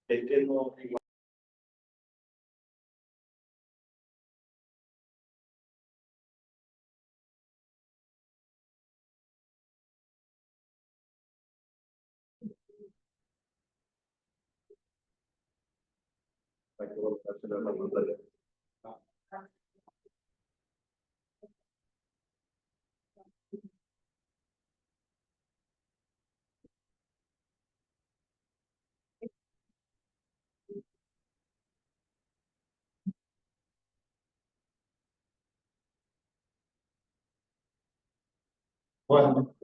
Es que no, hay que colocarse en la pantalla. Bueno,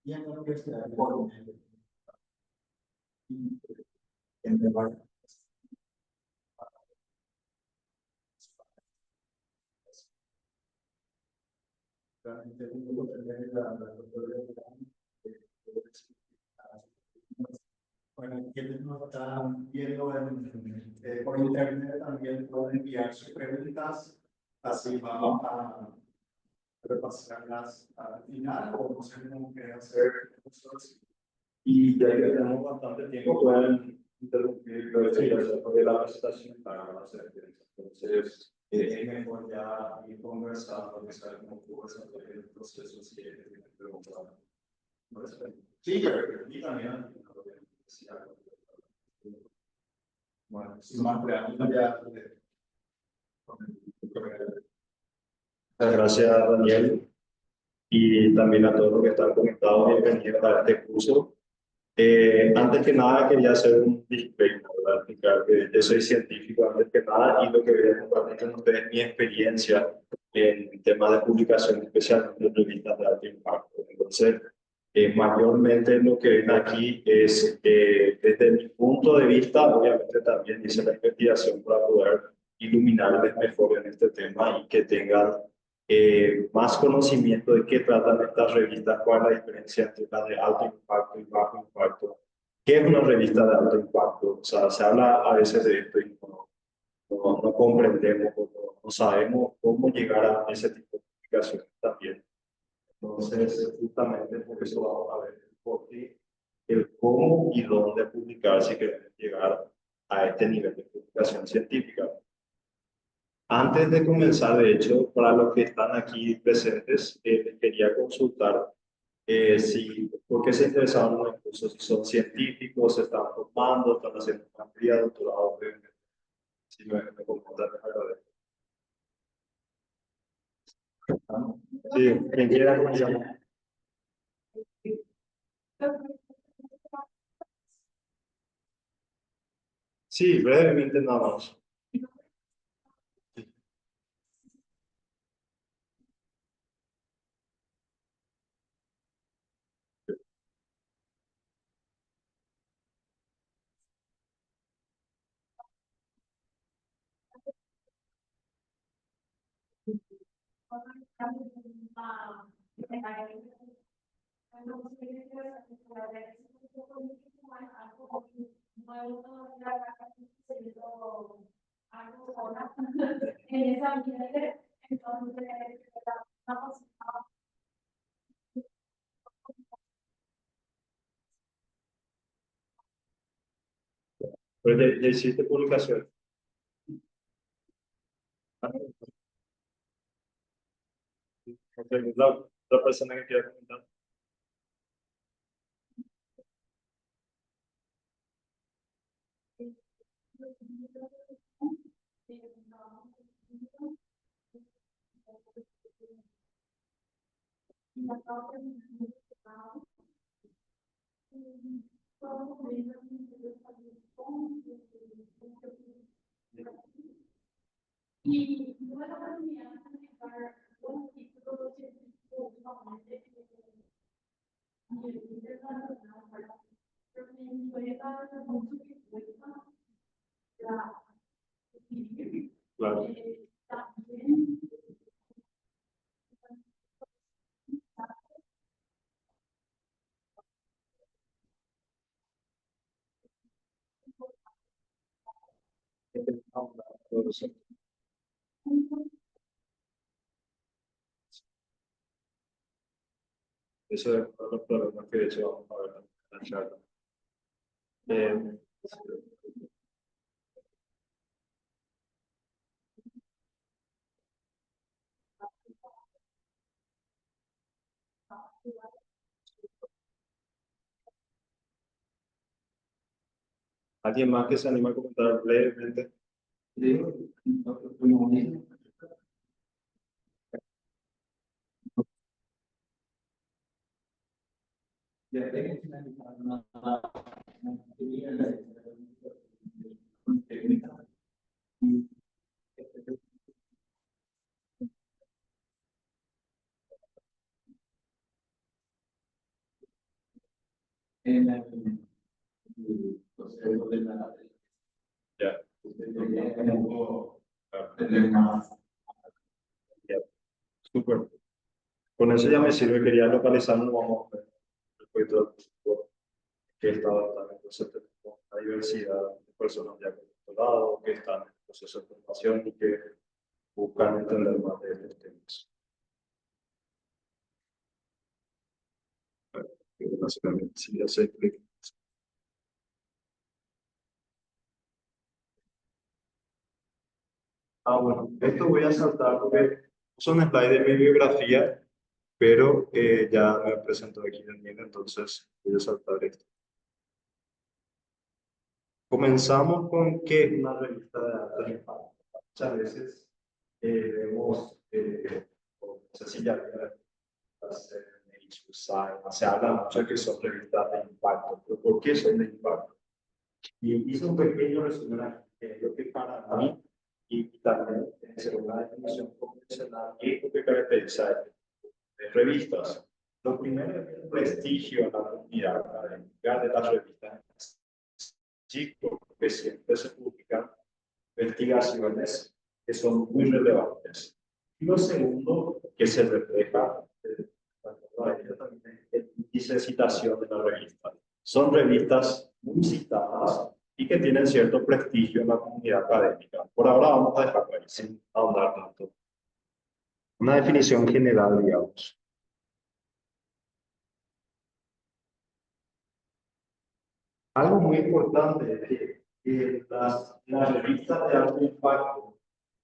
y en la Universidad de Colombia, en Debate, realmente tengo que tener la doctora bueno, quienes nos están viendo por internet también pueden enviar sus preguntas, así vamos a repasarlas al final o no sé cómo quieren hacer nosotros. Y ya que tenemos bastante tiempo, pueden interrumpir de la presentación para hacer entonces es mejor ya ir conversando, que sea como conversando el proceso si es preguntar. Sí, pero y también bueno, sin más preámbulos ya. Muchas gracias, Daniel, y también a todos los que están conectados. Bienvenidos a este curso. Antes que nada, quería hacer un disclaimer, ¿verdad? Explicar que yo soy científico antes que nada y lo que voy a compartir con ustedes es mi experiencia en temas de publicación, especialmente en revistas de alto impacto. Entonces, mayormente lo que ven aquí es, desde mi punto de vista, obviamente también hice la investigación para poder iluminarles mejor en este tema y que tengan más conocimiento de qué tratan estas revistas, cuál es la diferencia entre la de alto impacto y bajo impacto. ¿Qué es una revista de alto impacto? O sea, se habla a veces de esto y no comprendemos, no sabemos cómo llegar a ese tipo de publicaciones también. Entonces, justamente por eso vamos a ver por qué, el cómo y dónde publicar si queremos llegar a este nivel de publicación científica. Antes de comenzar, de hecho, para los que están aquí presentes, les quería consultar por qué se interesaron en los cursos, si son científicos, se están formando, están haciendo maestría, doctorado, si me comentan, les agradezco. Sí, quien quiera comenzar. Sí, brevemente nada más. ya hiciste publicación. Ah, ok, la persona que quiera comentar. Claro. Eso es uno de los problemas que de hecho vamos a ver en la charla. Eh, ¿Alguien más que se anima a comentar brevemente? Ya. Ya. Súper. Con eso ya me sirve, quería localizarlo, vamos a ver el proyecto que está también, entonces tenemos una diversidad de personas ya con doctorado, que están en proceso de formación y que buscan entender más de estos temas. Básicamente, sí, ya se explica. Bueno, esto voy a saltar porque son slides de mi bibliografía, pero ya me presento aquí también, entonces voy a saltar esto. Comenzamos con que es una revista de alto impacto. Muchas veces vemos, no sé si ya vieron las Nature Science, se habla mucho de que son revistas de impacto, pero ¿por qué son de impacto? Y hice un pequeño resumen aquí, que es lo que para mí, y también en una definición convencional, ¿qué es lo que caracteriza de revistas? Lo primero es el prestigio en la comunidad académica de las revistas, chicos, que siempre se publican investigaciones que son muy relevantes. Y lo segundo, que se refleja también el índice de citación de la revista. Son revistas muy citadas y que tienen cierto prestigio en la comunidad académica. Por ahora vamos a dejarlo ahí, sin ahondar tanto. Una definición general, digamos. Algo muy importante es que las revistas de alto impacto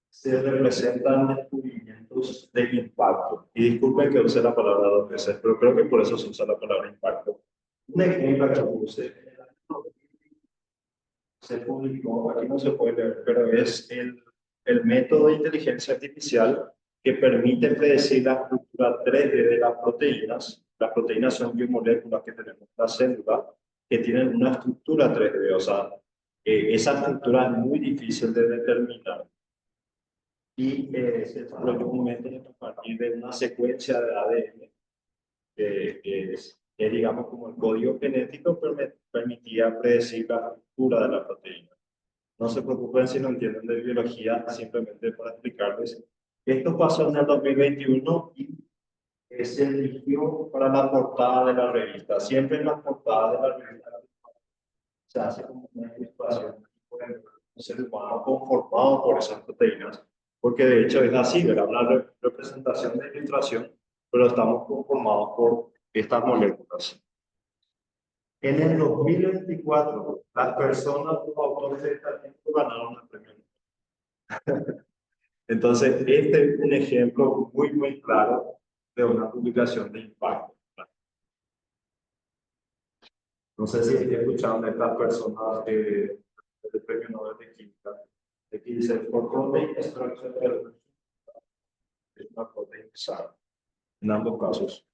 se representan descubrimientos de impacto. Y disculpen que use la palabra dos veces, pero creo que por eso se usa la palabra impacto. Un ejemplo que puse se publicó, aquí no se puede leer, pero es el método de inteligencia artificial que permite predecir la estructura 3D de las proteínas. Las proteínas son biomoléculas que tenemos en la célula que tienen una estructura 3D, o sea, esa estructura es muy difícil de determinar y se desarrolló un método a partir de una secuencia de ADN que digamos como el código genético permitía predecir la estructura de la proteína. No se preocupen si no entienden de biología, simplemente para explicarles. Esto pasó en el 2021 y se eligió para la portada de la revista. Siempre en la portada de la revista se hace como una ilustración de un ser humano conformado por esas proteínas, porque de hecho es así, ¿verdad? Una representación de ilustración, pero estamos conformados por estas moléculas. En el 2024, las personas, los autores de este artículo ganaron el premio. Entonces, este es un ejemplo muy, muy claro de una publicación de impacto. No sé si escucharon de estas personas del Premio Nobel de Química, que dice, por protein extraction es una proteína usada, en ambos casos.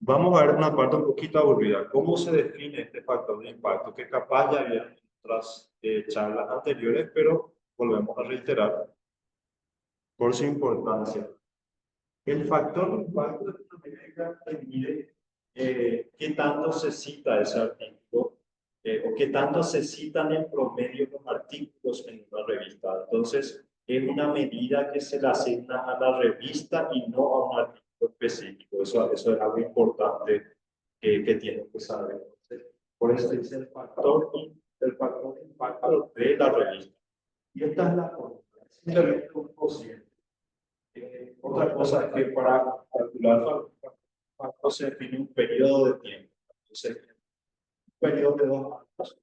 Vamos a ver una parte un poquito aburrida. ¿Cómo se define este factor de impacto? Que capaz ya había en otras charlas anteriores, pero volvemos a reiterar por su importancia. El factor de impacto es una métrica que mide qué tanto se cita ese artículo o qué tanto se citan en promedio los artículos en una revista. Entonces, es una medida que se le asigna a la revista y no a un artículo específico. Eso es algo importante que tienen que saber. Entonces, por eso es el factor de impacto de la revista. Y esta es la fórmula. Es simplemente un cociente. Otra cosa es que para calcular cuánto se define un periodo de tiempo. Entonces, un periodo de 2 años.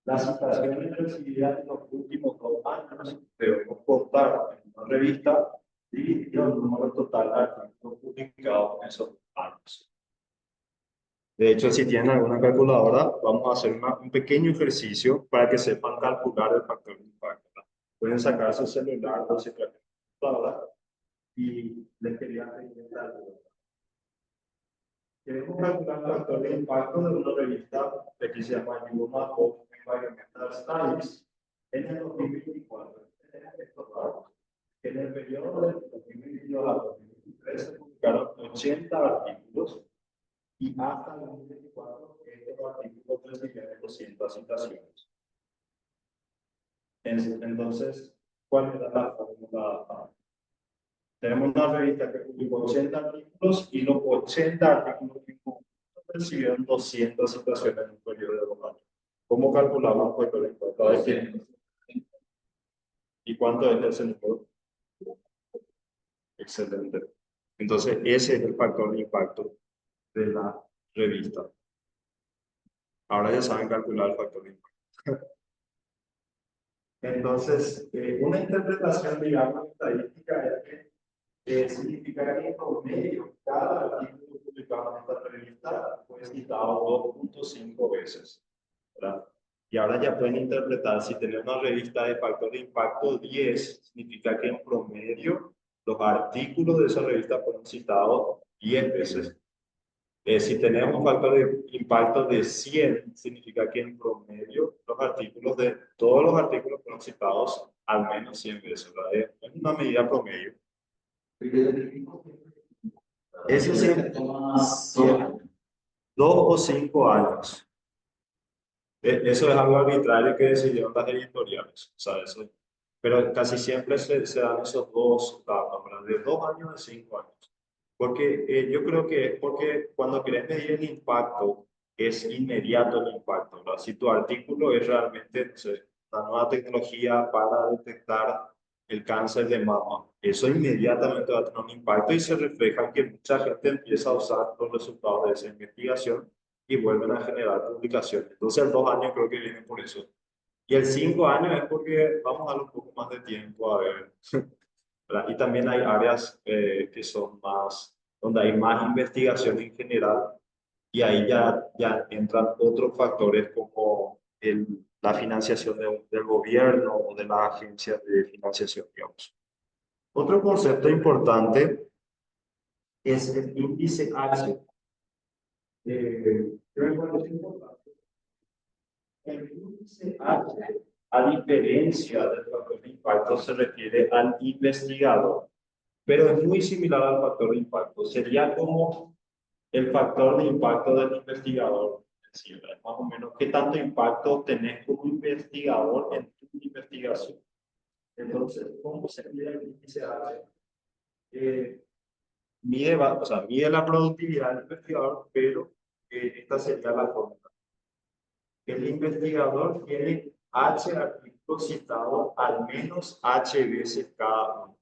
Las citaciones recibidas en los últimos 2 años debemos contar en una revista dividido el número total de artículos publicados en esos años. De hecho, si tienen alguna calculadora, vamos a hacer un pequeño ejercicio para que sepan calcular el factor de impacto. Pueden sacar su celular o su calculadora y les quería pedir algo. Queremos calcular el factor de impacto de una revista que se llama Journal of Environmental Studies en el 2024. En el periodo del 2022 al 2023 se publicaron 80 artículos y hasta el 2024 estos artículos recibieron 200 citaciones. Entonces, ¿cuál era la fórmula? Tenemos una revista que publicó 80 artículos y los 80 artículos que recibieron 200 citaciones en un periodo de 2 años. ¿Cómo calculamos el factor de impacto? ¿Y cuánto es ese número? Excelente. Entonces, ese es el factor de impacto de la revista. Ahora ya saben calcular el factor de impacto. Entonces, una interpretación, digamos, estadística es que significa que en promedio cada artículo publicado en esta revista fue citado 2.5 veces, ¿verdad? Y ahora ya pueden interpretar, si tenemos una revista de factor de impacto 10, significa que en promedio los artículos de esa revista fueron citados 10 veces. Si tenemos un factor de impacto de 100, significa que en promedio todos los artículos fueron citados al menos 100 veces, ¿verdad? Es una medida promedio. Eso sí, 2 o 5 años. Eso es algo arbitrario que decidieron las editoriales, o sea, eso, pero casi siempre se dan esos dos datos, ¿verdad? De 2 años a 5 años. Porque yo creo que es porque cuando querés medir el impacto, es inmediato el impacto, ¿verdad? Si tu artículo es realmente, no sé, una nueva tecnología para detectar el cáncer de mama, eso inmediatamente va a tener un impacto y se refleja en que mucha gente empieza a usar los resultados de esa investigación y vuelven a generar publicaciones. Entonces, el 2 años creo que viene por eso. Y el 5 años es porque vamos a darle un poco más de tiempo a ver. ¿Verdad? Y también hay áreas que son más, donde hay más investigación en general y ahí ya entran otros factores como la financiación del gobierno o de las agencias de financiación, digamos. Otro concepto importante es el índice H. Creo que es importante. El índice H, a diferencia del factor de impacto, se refiere al investigador, pero es muy similar al factor de impacto. Sería como el factor de impacto del investigador. Sí, más o menos, ¿qué tanto impacto tenés como investigador en tu investigación? Entonces, ¿cómo se mide el índice H? Mide la productividad del investigador, pero esta sería la fórmula. El investigador tiene H artículos citados al menos H veces cada uno.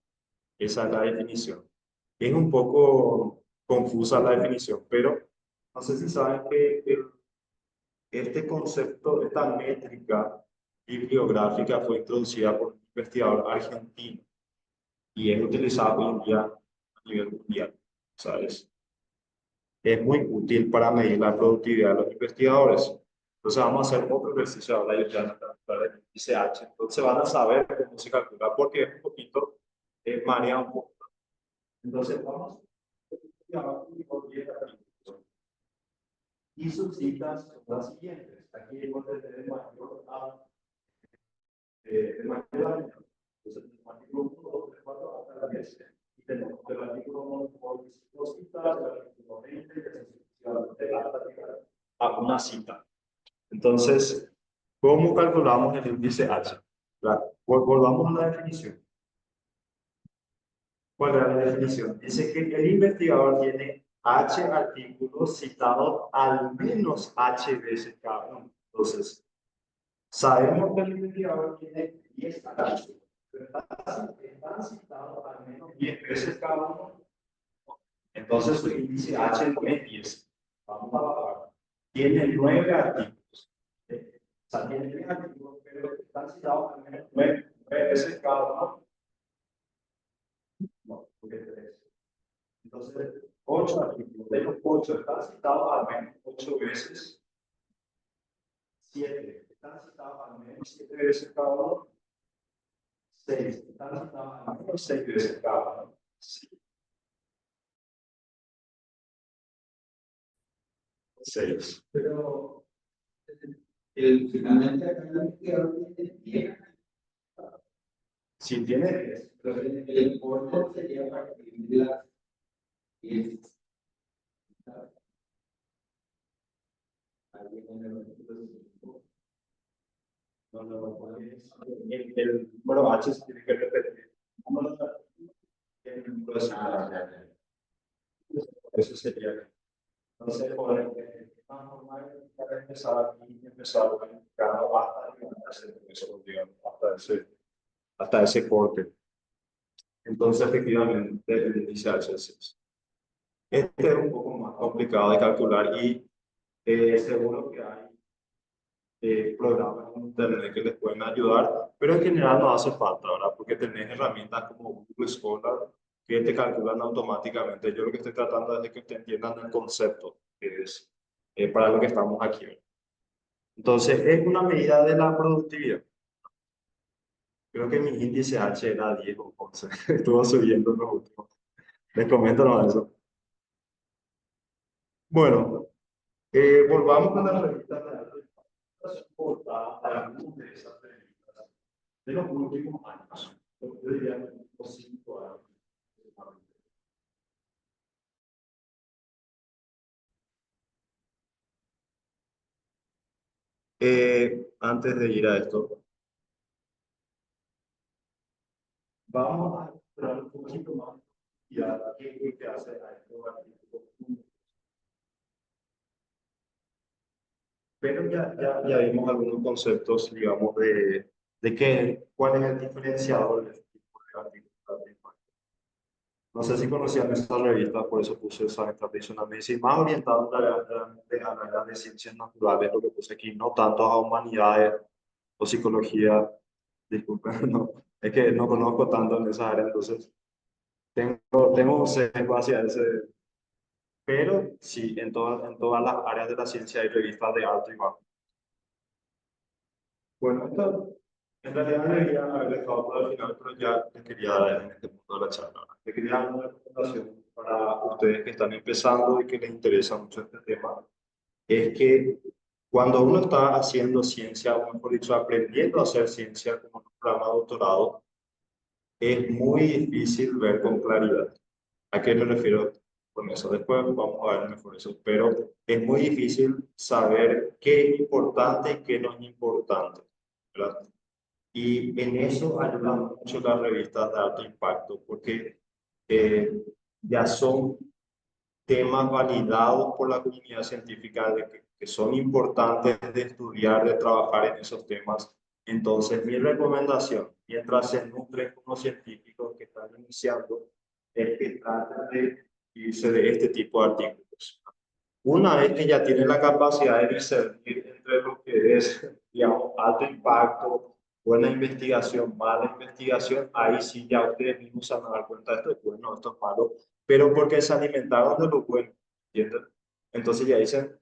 Esa es la definición. Es un poco confusa la definición, pero no sé si saben que este concepto, esta métrica bibliográfica fue introducida por un investigador argentino y es utilizada hoy en día a nivel mundial, ¿sabes? Es muy útil para medir la productividad de los investigadores. Entonces vamos a hacer otro ejercicio ahora, ellos ya no están para el ICH, entonces van a saber cómo se calcula, porque es un poquito, marea un poco. Entonces vamos a y sus citas son las siguientes. Aquí hemos de tener mayor a mayor a menor. Entonces, el artículo 1, 2, 3, 4, hasta la 10. Y tenemos el artículo 1 por 2 citas, el artículo 20, que se a una cita. Entonces, ¿cómo calculamos el índice H? Volvamos a la definición. ¿Cuál es la definición? Dice que el investigador tiene H artículos citados al menos H veces cada uno. Entonces, sabemos que el investigador tiene 10 artículos. Están citados al menos 10 veces cada uno. Entonces, su índice H no es 10. Vamos a bajar. Tiene 9 artículos. O sea, tiene 10 artículos, pero están citados al menos 9 veces cada uno. No, porque 3. Entonces, 8 artículos. De los 8 están citados al menos 8 veces. 7 están citados al menos 7 veces cada uno. 6 están citados al menos 6 veces cada uno. 6. Pero finalmente acá en la investigación tiene 10. Si tiene 10. Pero el importe sería a partir de las 10. El número H se tiene que repetir. El número de eso sería. Entonces, por empezar aquí, empezar a planificar hasta ese corte. Entonces, efectivamente, el índice HSS. Este es un poco más complicado de calcular y seguro que hay programas en internet que les pueden ayudar, pero en general no hace falta, ¿verdad? Porque tenés herramientas como Google Scholar que te calculan automáticamente. Yo lo que estoy tratando es de que te entiendan el concepto, que es para lo que estamos aquí. Entonces, es una medida de la productividad. Creo que mi índice H era 10 o 11. Estuvo subiendo en los últimos. Les comento nomás eso. Bueno, volvamos con las revistas de arte. Algunas de esas revistas de los últimos años. Yo diría los 5 años. Antes de ir a esto, vamos a explorar un poquito más qué es lo que hace a estos artículos. Pero ya vimos algunos conceptos, digamos, de cuál es el diferenciador de este tipo de artículos. No sé si conocían esta revista, por eso puse esa estrategia, una medicina más orientada a la área de ciencias naturales, lo que puse aquí, no tanto a humanidades o psicología. Disculpen, no, es que no conozco tanto en esa área, entonces tengo un sesgo hacia ese. Pero sí, en todas las áreas de la ciencia hay revistas de alto y bajo. Bueno, esto en realidad debería haber dejado para el final, pero ya les quería dar en este punto de la charla. Les quería dar una recomendación para ustedes que están empezando y que les interesa mucho este tema. Es que cuando uno está haciendo ciencia, o mejor dicho, aprendiendo a hacer ciencia como un programa de doctorado, es muy difícil ver con claridad. ¿A qué me refiero con eso? Después vamos a ver mejor eso, pero es muy difícil saber qué es importante y qué no es importante, ¿verdad? Y en eso ayudan mucho las revistas de alto impacto, porque eh, ya son temas validados por la comunidad científica que son importantes de estudiar, de trabajar en esos temas. Entonces, mi recomendación, mientras se nutren como científicos que están iniciando, es que traten de irse de este tipo de artículos. Una vez que ya tienen la capacidad de discernir entre lo que es, digamos, alto impacto, buena investigación, mala investigación, ahí sí ya ustedes mismos se van a dar cuenta de esto es bueno, esto es malo, pero porque se alimentaron de lo bueno, ¿entienden? Entonces ya dicen,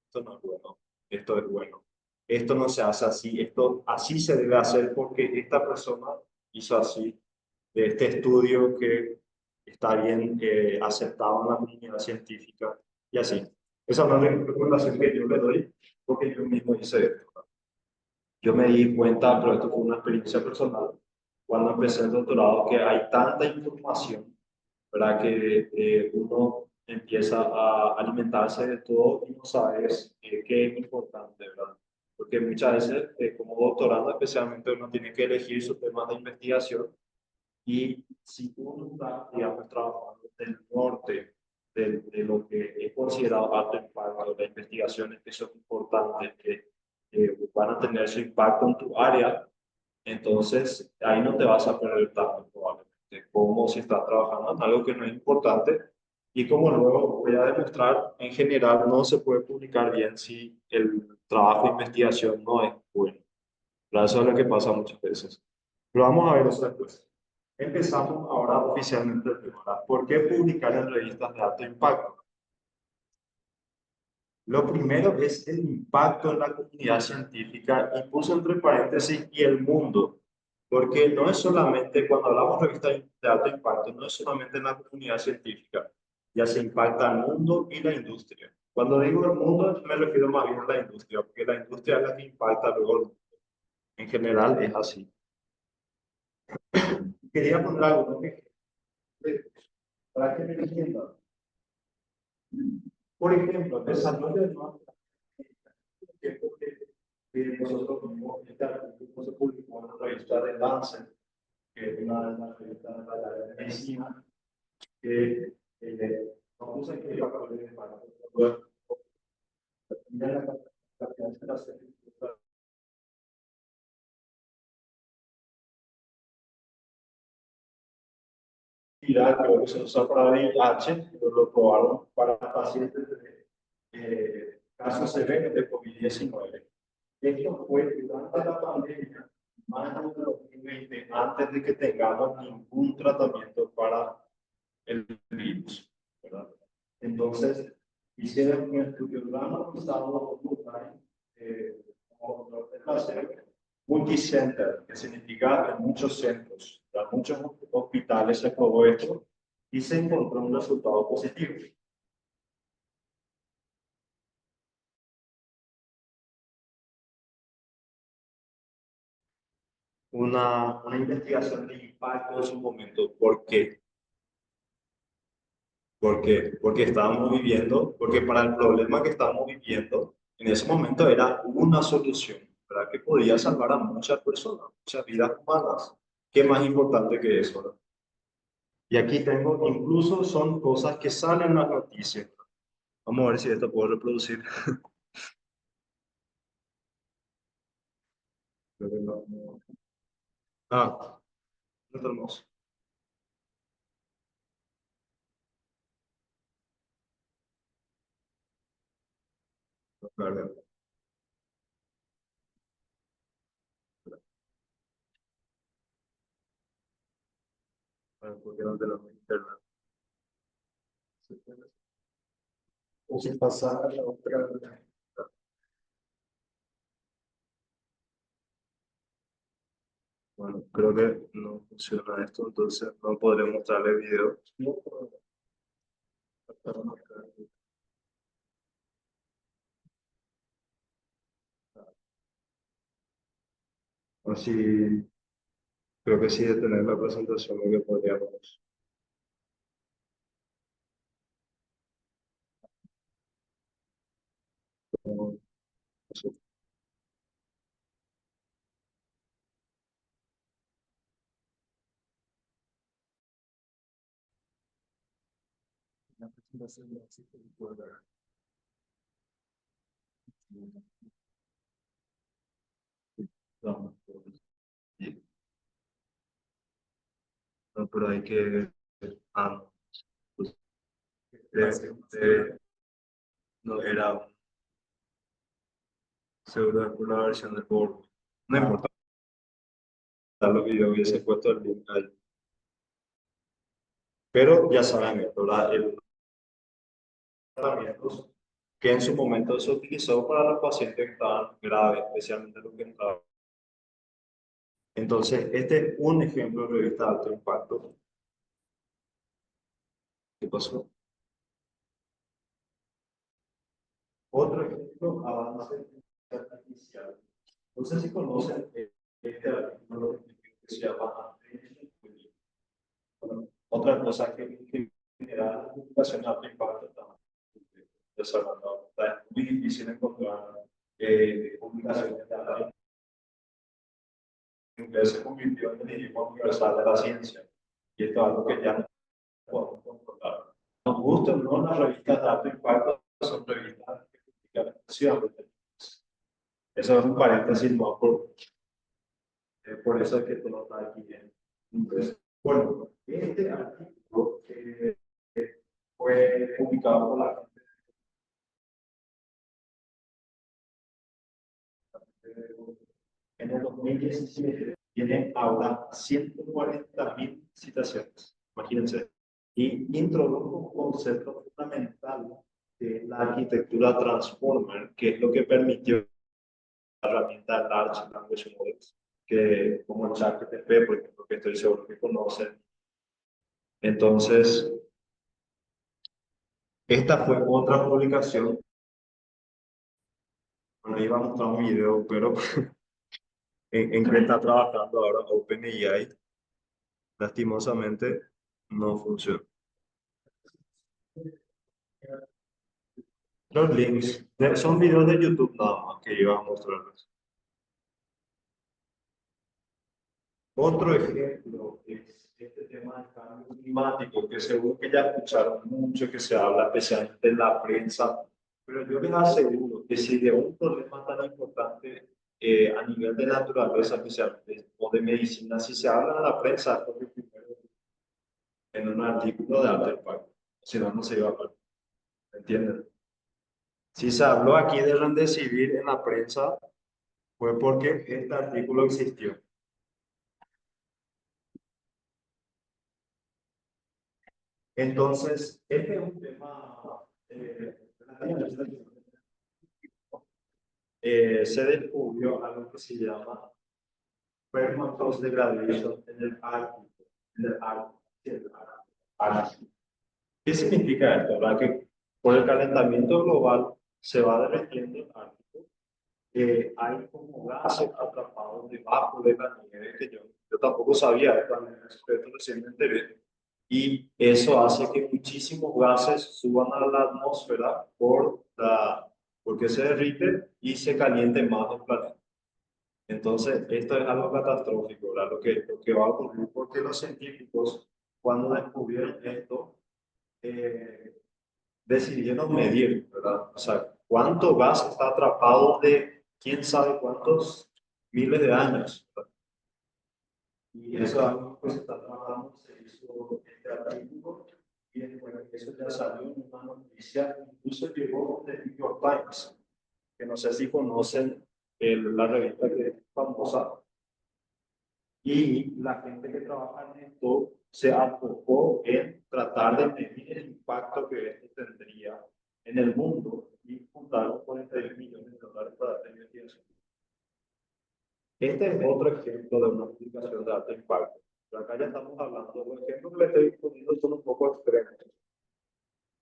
esto no es bueno, esto es bueno, esto no se hace así, esto así se debe hacer porque esta persona hizo así, de este estudio que está bien aceptado en la comunidad científica y así. Esa es una recomendación que yo le doy porque yo mismo hice esto. Yo me di cuenta, pero esto fue una experiencia personal, cuando empecé el doctorado, que hay tanta información, ¿verdad? Que uno empieza a alimentarse de todo y no sabes qué es importante, ¿verdad? Porque muchas veces, como doctorando especialmente, uno tiene que elegir sus temas de investigación y si uno está, digamos, trabajando del norte de lo que es considerado alto impacto, de investigaciones que son importantes, que van a tener su impacto en tu área, entonces ahí no te vas a perder tanto probablemente como si estás trabajando en algo que no es importante. Y como luego voy a demostrar, en general no se puede publicar bien si el trabajo de investigación no es bueno. Eso es lo que pasa muchas veces. Pero vamos a ver eso después. Empezamos ahora oficialmente el tema. ¿Verdad? ¿Por qué publicar en revistas de alto impacto? Lo primero es el impacto en la comunidad científica y puse entre paréntesis y el mundo, porque no es solamente, cuando hablamos de revistas de alto impacto, no es solamente en la comunidad científica, ya se impacta al mundo y la industria. Cuando digo el mundo, me refiero más bien a la industria, porque la industria es la que impacta luego el mundo. En general es así. Quería poner algo, ¿no? Para que me entiendan. Por ejemplo, desarrollo de nuevas que nosotros vimos, este artículo se publicó en la revista de Lancet, que es una de las revistas de la área de medicina, que nos puso aquí el papel de para la capacidad de hacer creo que se usa para VIH, pero lo probaron para pacientes de casos severos de COVID-19. Esto fue durante la pandemia, mayo de 2020, antes de que tengamos ningún tratamiento para el virus, ¿verdad? Entonces, hicieron un estudio randomizado online, como control de placebo, multicenter, que significa en muchos centros, en muchos hospitales se probó esto y se encontró un resultado positivo. Una investigación de impacto en su momento. ¿Por qué? ¿Por qué? Porque estábamos viviendo, porque para el problema que estábamos viviendo, en ese momento era una solución, ¿verdad? Que podía salvar a muchas personas, muchas vidas humanas. ¿Qué más importante que eso? ¿Verdad? Y aquí tengo, incluso son cosas que salen en las noticias. Vamos a ver si esto puedo reproducir. Creo que no, no. Ah, no tenemos. No, claro, porque no tenemos internet. O si pasara la otra. Bueno, creo que no funciona esto, entonces no podré mostrarle video. Así, creo que sí de tener la presentación lo que podríamos. No sé. La presentación no existe en Word. No, no, pero hay que Ah, no. Usted no era un seguro de una versión de Powerpoint. No importa lo que yo hubiese puesto el link ahí. Pero ya saben esto, ¿verdad? El tratamientos que en su momento se utilizó para los pacientes que estaban graves, especialmente los que entraban. Entonces, este es un ejemplo de revista de alto impacto. ¿Qué pasó? Otro ejemplo, avance de inteligencia artificial. No sé si conocen este artículo que se llama bueno, otra cosa que genera comunicación de alto impacto también. Desarrollado. Es muy difícil encontrar publicaciones de alto impacto. Se convirtió en el idioma universal de la ciencia. Y esto es algo que ya no podemos controlar. Nos gusta o no, las revistas de alto impacto son revistas que publican exclusivamente. Eso es un paréntesis más por eso es que todo está aquí en inglés. Bueno, este artículo fue publicado por la en el 2017. Tiene ahora 140.000 citaciones, imagínense. Y introdujo un concepto fundamental de la arquitectura Transformer, que es lo que permitió la herramienta Large Language Models, que como el ChatGPT, por ejemplo, que estoy seguro que conocen. Entonces, esta fue otra publicación. Bueno, iba a mostrar un video, pero en que está trabajando ahora OpenAI, lastimosamente no funciona. Los links son videos de YouTube nada más que iba a mostrarles. Otro ejemplo es este tema del cambio climático, que seguro que ya escucharon mucho que se habla especialmente en la prensa, pero yo les aseguro que si de un problema tan importante a nivel de naturaleza, especialmente, o de medicina, si se habla en la prensa, es porque primero en un artículo de alto impacto, si no, no se iba a hablar, ¿me entienden? Si se habló aquí de Remdesivir en la prensa, fue porque este artículo existió. Entonces, este es un tema se descubrió algo que se llama permafrost degradation en el Ártico. En el Ártico. Sí, en el Ártico. ¿Qué significa esto? ¿Verdad? Que por el calentamiento global se va derretiendo el Ártico. Hay como gases atrapados debajo de la nieve que yo tampoco sabía, esto recién me enteré. Y eso hace que muchísimos gases suban a la atmósfera porque se derrite y se caliente más el planeta. Entonces, esto es algo catastrófico, ¿verdad? Lo que va a ocurrir porque los científicos, cuando descubrieron esto, eh, decidieron medir, ¿verdad? O sea, cuánto gas está atrapado de quién sabe cuántos miles de años, ¿verdad? Y eso es algo que se está trabajando, se hizo este artículo y después eso ya salió en una noticia, incluso llegó de New York Times, que no sé si conocen la revista que es famosa, y la gente que trabaja en esto se enfocó en tratar de medir el impacto que esto tendría en el mundo y juntaron 42 millones de dólares para hacer investigación. Este es otro ejemplo de una aplicación de alto impacto. Pero acá ya estamos hablando, los ejemplos que le estoy poniendo son un poco extremos,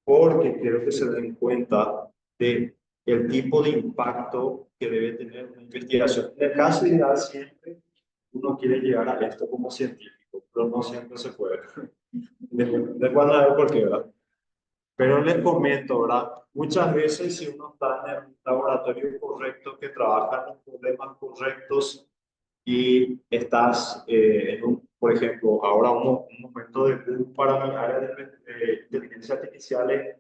porque quiero que se den cuenta de el tipo de impacto que debe tener una investigación. En el caso ideal siempre uno quiere llegar a esto como científico, pero no siempre se puede. Les van a ver por qué, ¿verdad? Pero les comento, ¿verdad? Muchas veces si uno está en el laboratorio correcto, que trabaja en los problemas correctos y estás por ejemplo, ahora un momento de boom para mi área de inteligencia artificial es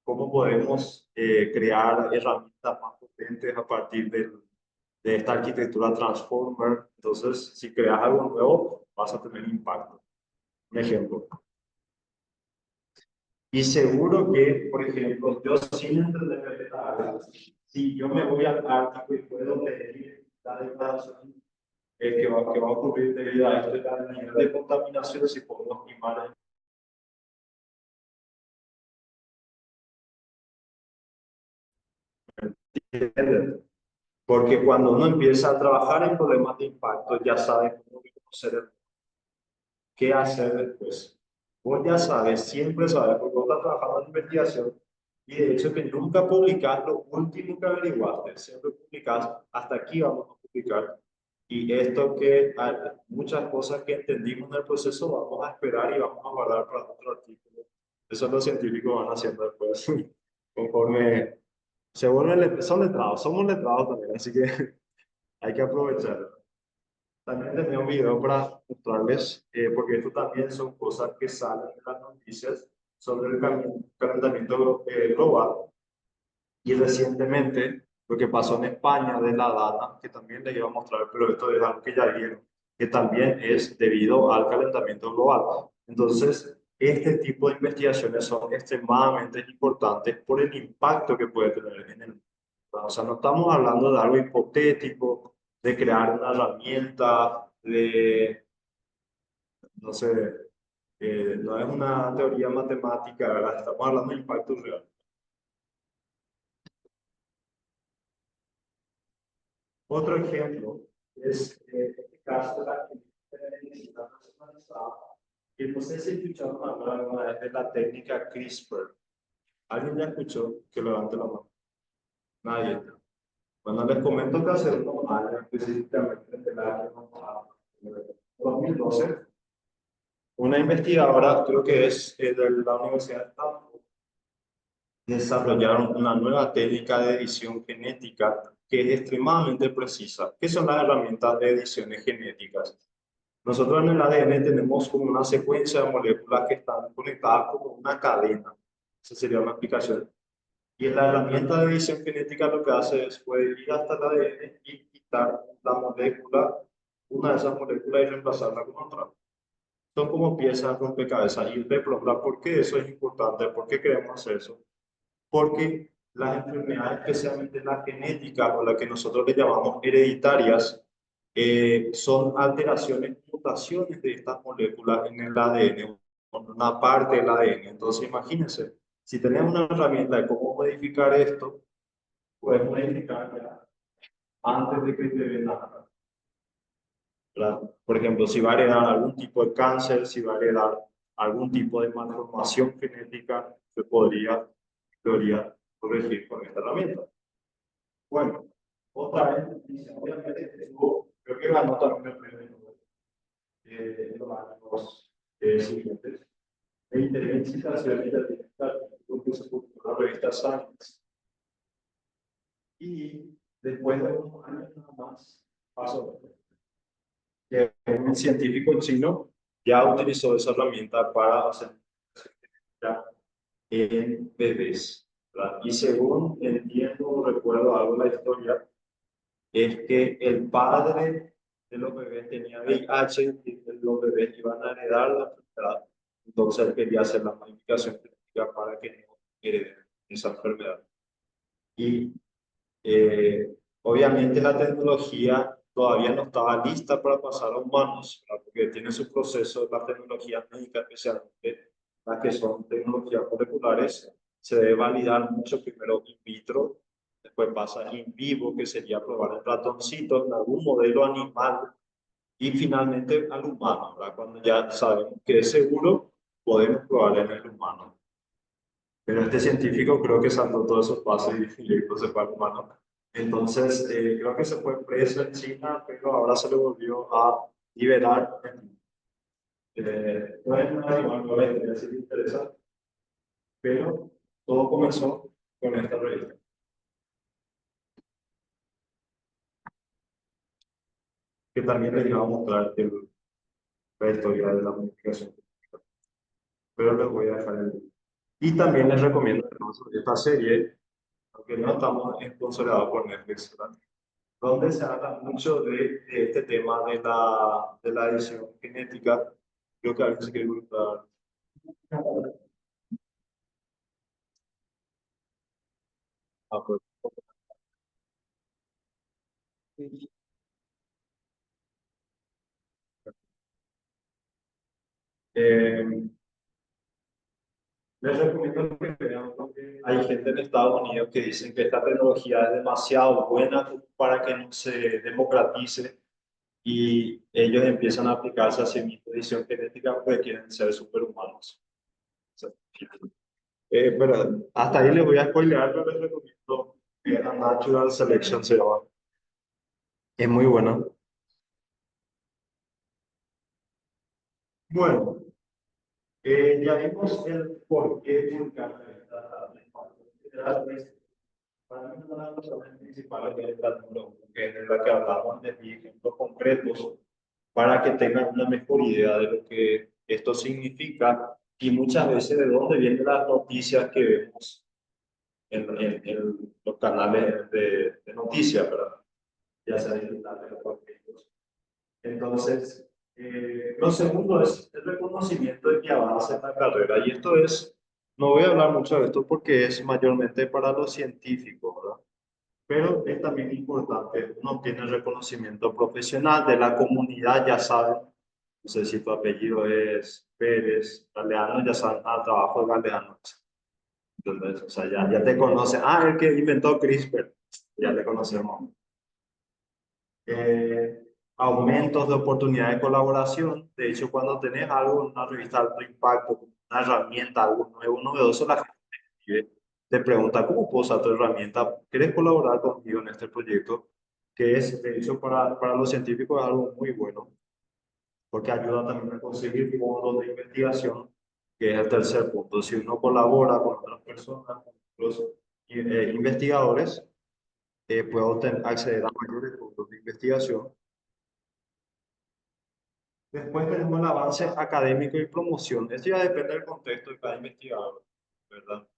cómo podemos crear herramientas más potentes a partir de esta arquitectura Transformer. Entonces, si creas algo nuevo, vas a tener impacto. Un ejemplo. Y seguro que, por ejemplo, yo sin entender esta área, si yo me voy al Ártico y puedo pedir la declaración que va a ocurrir debido a esto, el nivel de contaminación, si podemos estimar. Porque cuando uno empieza a trabajar en problemas de impacto, ya sabe cómo reconocer qué hacer después. Vos ya sabes, siempre sabes, porque vos estás trabajando en investigación y de hecho que nunca publicás lo último que averiguaste, siempre publicás, hasta aquí vamos a publicar. Y esto que hay muchas cosas que entendimos en el proceso vamos a esperar y vamos a guardar para otro artículo. Eso los científicos van haciendo después, conforme se vuelven, son letrados, somos letrados también, así que hay que aprovechar. También tenía un video para mostrarles, porque esto también son cosas que salen en las noticias sobre el calentamiento global. Y recientemente, lo que pasó en España de la Dana, que también les iba a mostrar, pero esto es algo que ya vieron, que también es debido al calentamiento global. Entonces, este tipo de investigaciones son extremadamente importantes por el impacto que puede tener en el mundo. O sea, no estamos hablando de algo hipotético, de crear una herramienta, de, no sé, no es una teoría matemática, ¿verdad? Estamos hablando de impacto real. Otro ejemplo es este caso de la medicina personalizada, que no sé si escucharon hablar alguna vez de la técnica CRISPR. ¿Alguien ya escuchó? Que levante la mano. Nadie. Bueno, les comento que hace unos años, específicamente en el año 2012, una investigadora, creo que es de la Universidad de Stanford, desarrollaron una nueva técnica de edición genética que es extremadamente precisa. ¿Qué son las herramientas de ediciones genéticas? Nosotros en el ADN tenemos como una secuencia de moléculas que están conectadas como una cadena. Esa sería una explicación. Y en la herramienta de edición genética lo que hace es puede ir hasta el ADN y quitar la molécula, una de esas moléculas y reemplazarla con otra. Son como piezas rompecabezas. Y te pregunta, ¿por qué eso es importante? ¿Por qué queremos hacer eso? Porque las enfermedades, especialmente las genéticas o las que nosotros le llamamos hereditarias, son alteraciones, mutaciones de estas moléculas en el ADN, en una parte del ADN. Entonces, imagínense, si tenemos una herramienta de cómo modificar esto, puedes modificar ya antes de que te den nada. ¿Verdad? Por ejemplo, si va a heredar algún tipo de cáncer, si va a heredar algún tipo de malformación genética, se podría, en teoría, corregir con esta herramienta. Bueno, otra vez, obviamente, creo que ganó también el premio Nobel en los años siguientes. De inteligencia artificial, que se publicó en la revista Science. Y después de unos años nada más, pasó que un científico chino ya utilizó esa herramienta para hacer en bebés. ¿Verdad? Y según entiendo, recuerdo algo de la historia, es que el padre de los bebés tenía VIH y los bebés iban a heredar la enfermedad. Entonces él quería hacer la modificación genética para que no hereden esa enfermedad. Y obviamente la tecnología todavía no estaba lista para pasar a humanos, ¿verdad? Porque tiene su proceso, las tecnologías médicas, especialmente las que son tecnologías moleculares, se debe validar mucho primero in vitro, después pasa in vivo, que sería probar en ratoncitos, en algún modelo animal, y finalmente al humano, ¿verdad? Cuando ya sabemos que es seguro, podemos probar en el humano. Pero este científico creo que saltó todos esos pasos y directo se fue al humano. Entonces, creo que se fue preso en China, pero ahora se le volvió a liberar. No es un animal, no es interesante, pero todo comenzó con esta revista, que también les iba a mostrar la historia de la modificación. Pero les voy a dejar el link. Y también les recomiendo esta serie, aunque no estamos sponsorizados por Netflix, ¿verdad? Donde se habla mucho de este tema de la edición genética. Creo que alguien se quiere preguntar. Ah, pues, eh, les recomiendo que vean porque hay gente en Estados Unidos que dicen que esta tecnología es demasiado buena como para que no se democratice y ellos empiezan a aplicarse a sí mismos edición genética porque quieren ser superhumanos. O sea, pero hasta ahí les voy a spoilear, pero les recomiendo que A Natural Selection se llama. Es muy buena. Bueno, ya vimos el por qué publicar esta para mí una de las razones principales es la número uno, que es de la que hablamos, de ejemplos concretos para que tengan una mejor idea de lo que esto significa y muchas veces de dónde vienen las noticias que vemos en los canales de noticias, ¿verdad? Ya sea digitales o cualquier. Entonces, lo segundo es el reconocimiento de que avanza en la carrera. Y esto es, no voy a hablar mucho de esto porque es mayormente para los científicos, ¿verdad? Pero es también importante, uno tiene reconocimiento profesional de la comunidad, ya saben, no sé si tu apellido es Pérez, Galeano, ya saben, ah, trabajo de Galeano. Entonces, o sea, ya te conocen, ah, el que inventó CRISPR, ya te conocemos. eh, Aumentos de oportunidad de colaboración. De hecho, cuando tenés algo en una revista de alto impacto, una herramienta, algo nuevo, novedoso, la gente te pregunta, ¿cómo puedo usar tu herramienta? ¿Quieres colaborar conmigo en este proyecto? Que es, de hecho, para los científicos es algo muy bueno, porque ayuda también a conseguir fondos de investigación, que es el tercer punto. Si uno colabora con otras personas, con otros investigadores, puede acceder a mayores fondos de investigación. Después tenemos el avance académico y promoción. Esto ya depende del contexto de cada investigador, ¿verdad?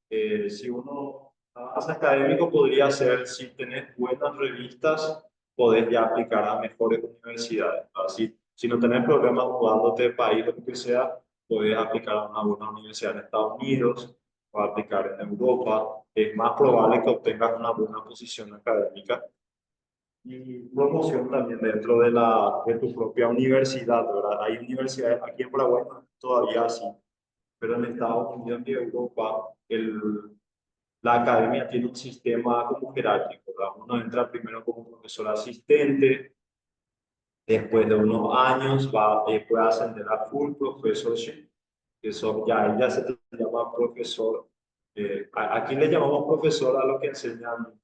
Si uno avance académico podría ser, si tenés buenas revistas, podés ya aplicar a mejores universidades. Así, si no tenés problemas mudándote de país, lo que sea, podés aplicar a una buena universidad en Estados Unidos o aplicar en Europa. Es más probable que obtengas una buena posición académica y promoción también dentro de tu propia universidad, ¿verdad? Hay universidades, aquí en Paraguay no es todavía así, pero en Estados Unidos y Europa la academia tiene un sistema como jerárquico, ¿verdad? Uno entra primero como profesor asistente, después de unos años puede ascender a full professorship, que eso ya se llama profesor. Aquí le llamamos profesor a lo que enseñan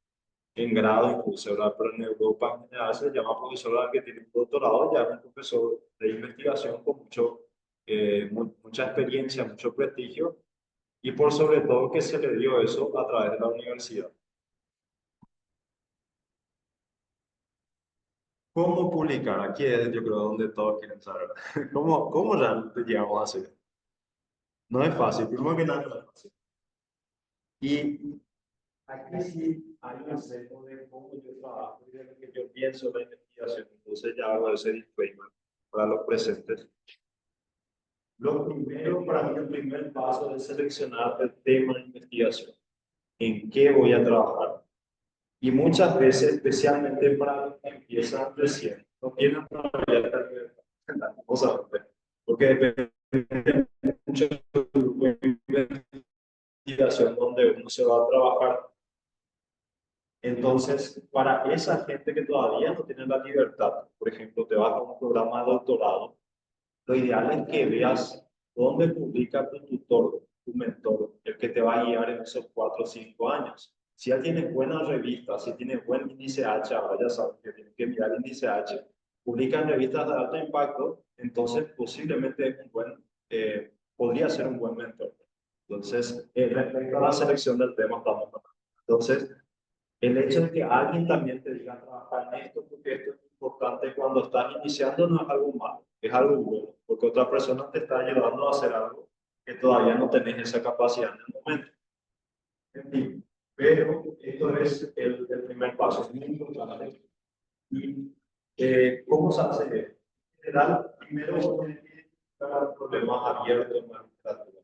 en grado incluso, ¿verdad? Pero en Europa en general se llama profesor al que tiene un doctorado, ya es un profesor de investigación con mucha experiencia, mucho prestigio y por sobre todo que se le dio eso a través de la universidad. ¿Cómo publicar? Aquí es yo creo donde todos quieren saber. ¿Cómo realmente llegamos a hacer? No es fácil, primero que nada no es fácil. Y aquí sí hay un sesgo de cómo yo trabajo y de lo que yo pienso en la investigación. Entonces ya hago ese disclaimer para los presentes. Lo primero, para mí, el primer paso es seleccionar el tema de investigación. ¿En qué voy a trabajar? Y muchas veces, especialmente para los que empiezan recién, no tienen todavía la cosa, porque depende mucho del grupo de investigación donde uno se va a trabajar. Entonces, para esa gente que todavía no tiene la libertad, por ejemplo, te vas a un programa de doctorado, lo ideal es que veas dónde publica tu tutor, tu mentor, el que te va a guiar en esos 4 o 5 años. Si ya tienes buenas revistas, si tienes buen índice H, ahora ya sabes que tienes que mirar el índice H, publican revistas de alto impacto, entonces posiblemente es podría ser un buen mentor. Entonces, respecto a la selección del tema, estamos hablando. Entonces, el hecho de que alguien también te diga trabajar en esto, porque esto es importante cuando estás iniciando, no es algo malo, es algo bueno, porque otra persona te está ayudando a hacer algo que todavía no tenés esa capacidad en el momento. En fin, pero esto es el primer paso, es muy importante. ¿Y cómo se hace esto? En general, primero tienes que buscar problemas abiertos en la literatura.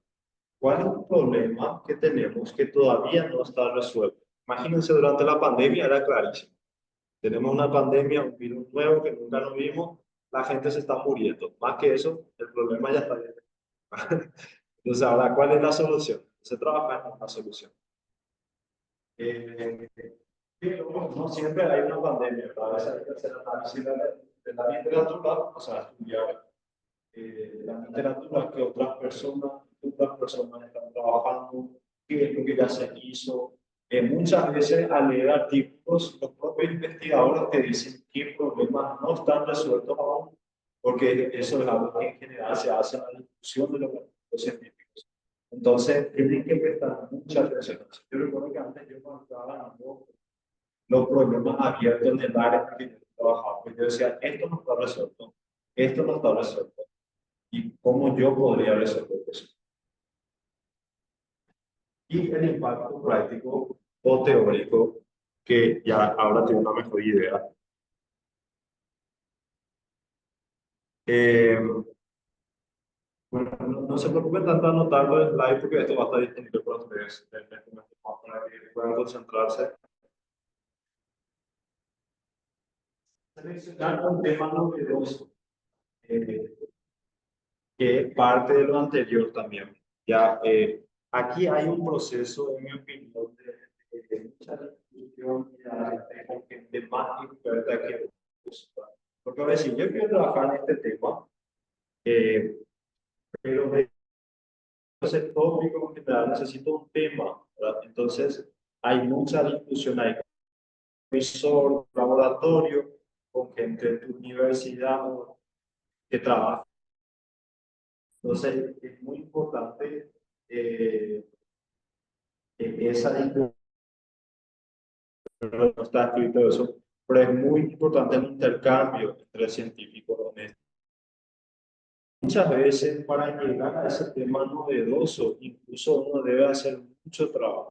¿Cuál es un problema que tenemos que todavía no está resuelto? Imagínense, durante la pandemia era clarísimo. Tenemos una pandemia, un virus nuevo que nunca lo vimos, la gente se está muriendo. Más que eso, el problema ya está bien. Entonces, ahora, ¿cuál es la solución? Se trabaja en una solución. Eh, pero no siempre hay una pandemia, ¿verdad? A veces hay que hacer análisis de la literatura, o sea, estudiar la literatura que otras personas están trabajando, qué es lo que ya se hizo. Muchas veces al leer artículos, los propios investigadores te dicen qué problemas no están resueltos aún, porque eso es algo que en general se hace en la discusión de los científicos. Entonces, tienen que prestar mucha atención. Yo recuerdo que antes yo cuando estaba los problemas abiertos en el área en que yo trabajaba, pues yo decía, esto no está resuelto, esto no está resuelto y cómo yo podría resolver eso. Y el impacto práctico o teórico, que ya ahora tengo una mejor idea. Eh, bueno, no se preocupen tanto anotarlo en slide porque esto va a estar disponible para ustedes para que puedan concentrarse. Seleccionar un tema novedoso, que es parte de lo anterior también. Ya, aquí hay un proceso, en mi opinión, de mucha discusión con gente más experta que nosotros. Porque a veces yo quiero trabajar en este tema, pero de ese tópico en general necesito un tema, ¿verdad? Entonces, hay mucha discusión, hay profesor, laboratorio, con gente de tu universidad que trabaja. Entonces, es muy importante esa discusión, no está escrito eso, pero es muy importante el intercambio entre científicos honestos. Muchas veces para llegar a ese tema novedoso, incluso uno debe hacer mucho trabajo.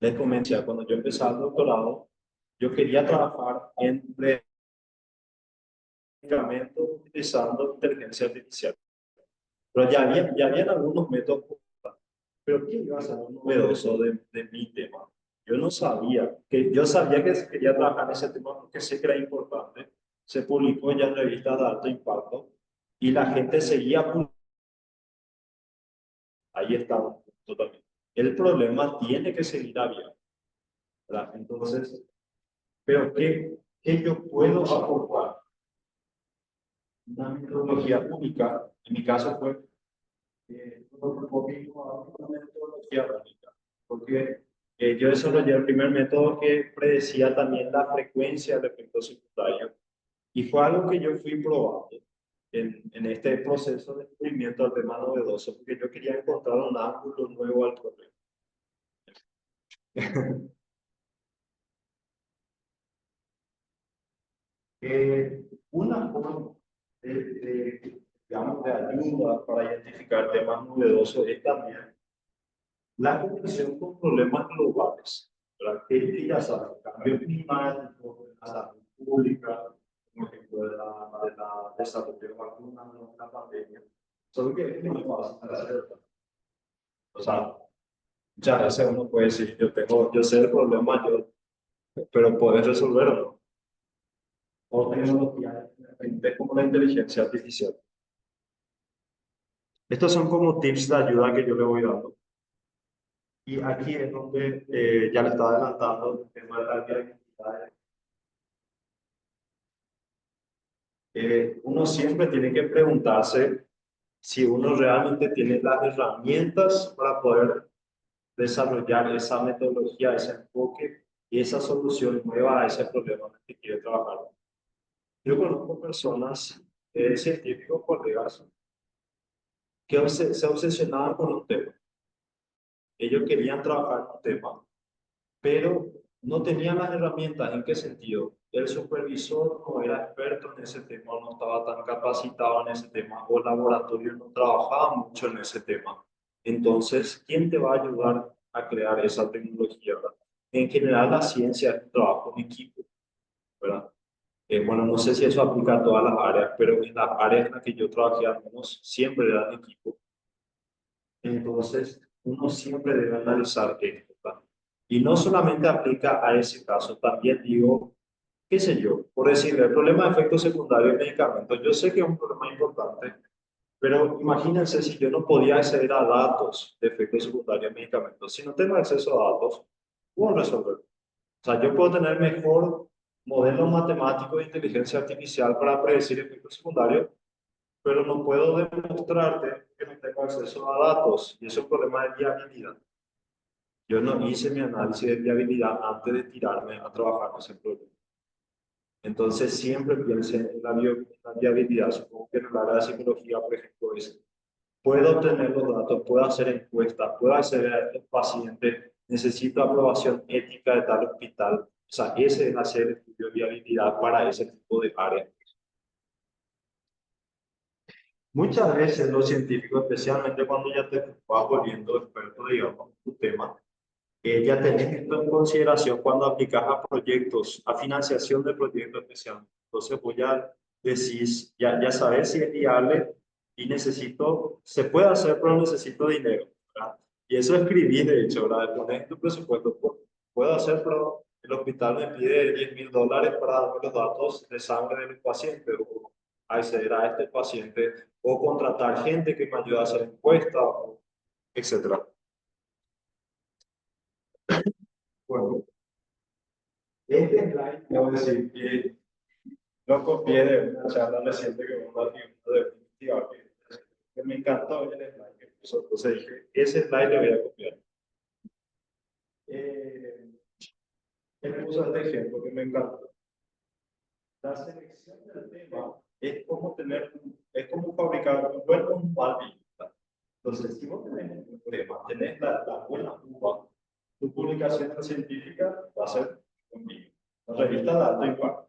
Les comenté, cuando yo empecé el doctorado, yo quería trabajar en medicamentos utilizando inteligencia artificial. Pero ya habían algunos métodos, pero ¿qué iba a ser lo novedoso de mi tema? Yo sabía que quería trabajar en ese tema porque sé que era importante. Se publicó ya en revistas de alto impacto y la gente seguía publicando. Ahí está totalmente. El problema tiene que seguir abierto, ¿verdad? Entonces, pero ¿qué yo puedo aportar? Una metodología única, en mi caso fue una metodología única, porque yo desarrollé el primer método que predecía también la frecuencia de efectos secundarios y fue algo que yo fui probando en este proceso de descubrimiento del tema novedoso, porque yo quería encontrar un ángulo nuevo al problema. Una forma digamos, de ayuda para identificar temas novedosos es también la conexión con problemas globales, ¿verdad? Que ya saben, cambio climático, la salud pública, como ejemplo de la desarrollo de vacunas, la pandemia, son que es muy fácil de hacer. O sea, muchas veces uno puede decir, yo sé el problema, pero puedes resolverlo. O tecnología, como la inteligencia artificial. Estos son como tips de ayuda que yo le voy dando. Y aquí es donde ya le estaba adelantando el tema de la viabilidad. Uno siempre tiene que preguntarse si uno realmente tiene las herramientas para poder desarrollar esa metodología, ese enfoque y esa solución nueva a ese problema que quiere trabajar. Yo conozco personas, científicos, colegas, que se obsesionaban con un tema. Ellos querían trabajar en un tema, pero no tenían las herramientas. ¿En qué sentido? El supervisor no era experto en ese tema, no estaba tan capacitado en ese tema, o el laboratorio no trabajaba mucho en ese tema. Entonces, ¿quién te va a ayudar a crear esa tecnología? ¿Verdad? En general, la ciencia es un trabajo en equipo, ¿verdad? Bueno, no sé si eso aplica a todas las áreas, pero en las áreas en las que yo trabajé, al menos, siempre era en equipo. Entonces, uno siempre debe analizar esto, ¿verdad? Y no solamente aplica a ese caso, también digo, qué sé yo, por decirle, el problema de efectos secundarios de medicamentos, yo sé que es un problema importante, pero imagínense si yo no podía acceder a datos de efectos secundarios de medicamentos. Si no tengo acceso a datos, ¿cómo resolverlo? O sea, yo puedo tener mejor modelo matemático de inteligencia artificial para predecir efectos secundarios, pero no puedo demostrarte que no tengo acceso a datos. Y eso es un problema de viabilidad. Yo no hice mi análisis de viabilidad antes de tirarme a trabajar con ese problema. Entonces, siempre piensen en la viabilidad. Supongo que en el área de psicología, por ejemplo, es, puedo obtener los datos, puedo hacer encuestas, puedo acceder a estos pacientes, necesito aprobación ética de tal hospital. O sea, ese es hacer estudio de viabilidad para ese tipo de áreas. Muchas veces los científicos, especialmente cuando ya te vas volviendo experto, digamos, en tu tema, ya tenés esto en consideración cuando aplicas a proyectos, a financiación de proyectos especialmente. Entonces, pues ya decís, ya sabes si es viable y necesito, se puede hacer, pero necesito dinero, ¿verdad? Y eso escribí, de hecho, ¿verdad? Pones en tu presupuesto, puedo hacer, pero el hospital me pide $10,000 para darme los datos de sangre del paciente, o acceder a este paciente, o contratar gente que me ayude a hacer encuestas, etcétera. Bueno, este slide, debo decir que lo copié de una charla reciente que uno de investigador que me encantó el slide que puso. Entonces dije, ese slide lo voy a copiar. Él puso este ejemplo que me encantó. La selección del tema es como tener, es como fabricar un buen o un mal vino. Entonces, si vos tenés un problema, tenés la buena uva, tu publicación científica va a ser un vino. La revista de alto impacto.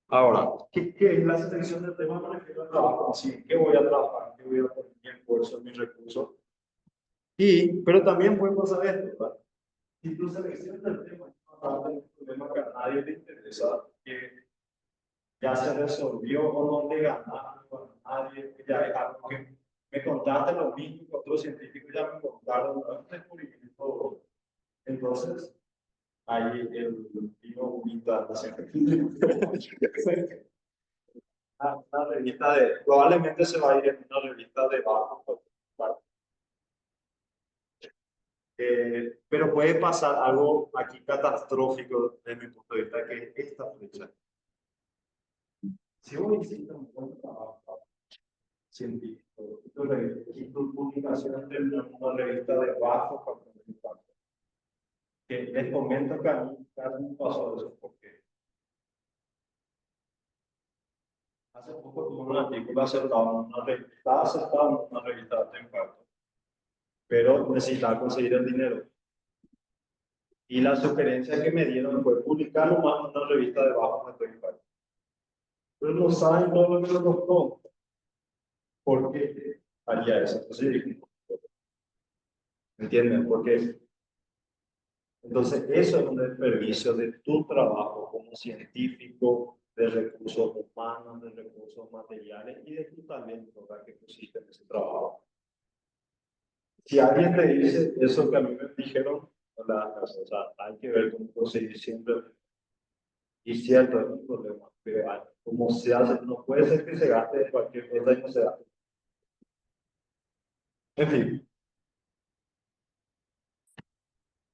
Ahora, ¿qué es la selección del tema? Me refiero al trabajo. Así, ¿qué voy a trabajar? ¿Qué voy a poner mi esfuerzo, mis recursos? Pero también puede pasar esto, ¿verdad? Si tu selección del tema es un problema que a nadie le interesa, que ya se resolvió o no le ganaron a nadie, que ya es algo que me contaste lo mismo que otros científicos ya me contaron, no es un descubrimiento. Entonces, ahí el vino unita una revista de, probablemente se va a ir en una revista de bajo, pero puede pasar algo aquí catastrófico desde mi punto de vista, que es esta flecha. Si vos hiciste un buen trabajo científico, y tu publicación en una revista de bajo impacto, que les comento que a mí me pasó eso, porque hace poco tuve un artículo aceptado en una revista, estaba aceptado en una revista de alto impacto, pero necesitaba conseguir el dinero. Y la sugerencia que me dieron fue publicarlo más en una revista de bajo impacto. Pero no saben todo lo que me costó. ¿Por qué haría eso? Entonces dije, ¿entienden? Porque entonces eso es un desperdicio de tu trabajo como científico, de recursos humanos, de recursos materiales y de tu talento que pusiste en ese trabajo. Si alguien te dice eso que a mí me dijeron, o sea, hay que ver cómo conseguir siempre. Y cierto, es un problema, pero como se hace, no puede ser que se gaste de cualquier cosa y no se gaste. En fin,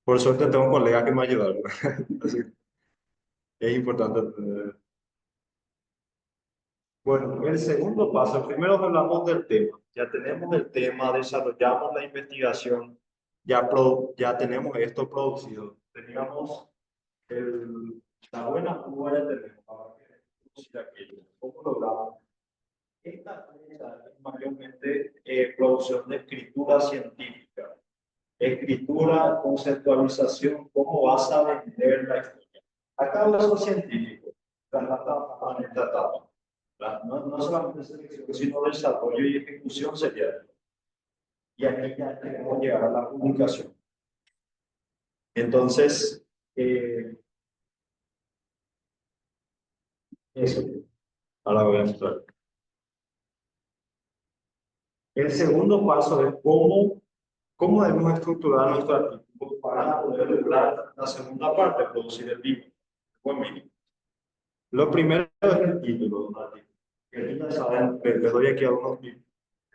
por suerte tengo colegas que me ayudaron. Así es importante tener. Bueno, el segundo paso, primero hablamos del tema. Ya tenemos el tema, desarrollamos la investigación, ya tenemos esto producido. Teníamos la buena uva, ya tenemos. Ahora queremos producir aquello. ¿Cómo logramos? Esta flecha es mayormente producción de escritura científica, escritura, conceptualización, cómo vas a vender la historia. Acá los científicos tratan en esta etapa. No solamente selección, sino desarrollo y ejecución sería. Y aquí ya queremos llegar a la publicación. Entonces, eso. Ahora voy a mostrar. El segundo paso es cómo ¿Cómo debemos estructurar nuestro artículo para poder lograr la segunda parte, producir el libro? Buen mínimo. Lo primero es el título de un artículo. Que ya saben, les doy aquí algunos tips.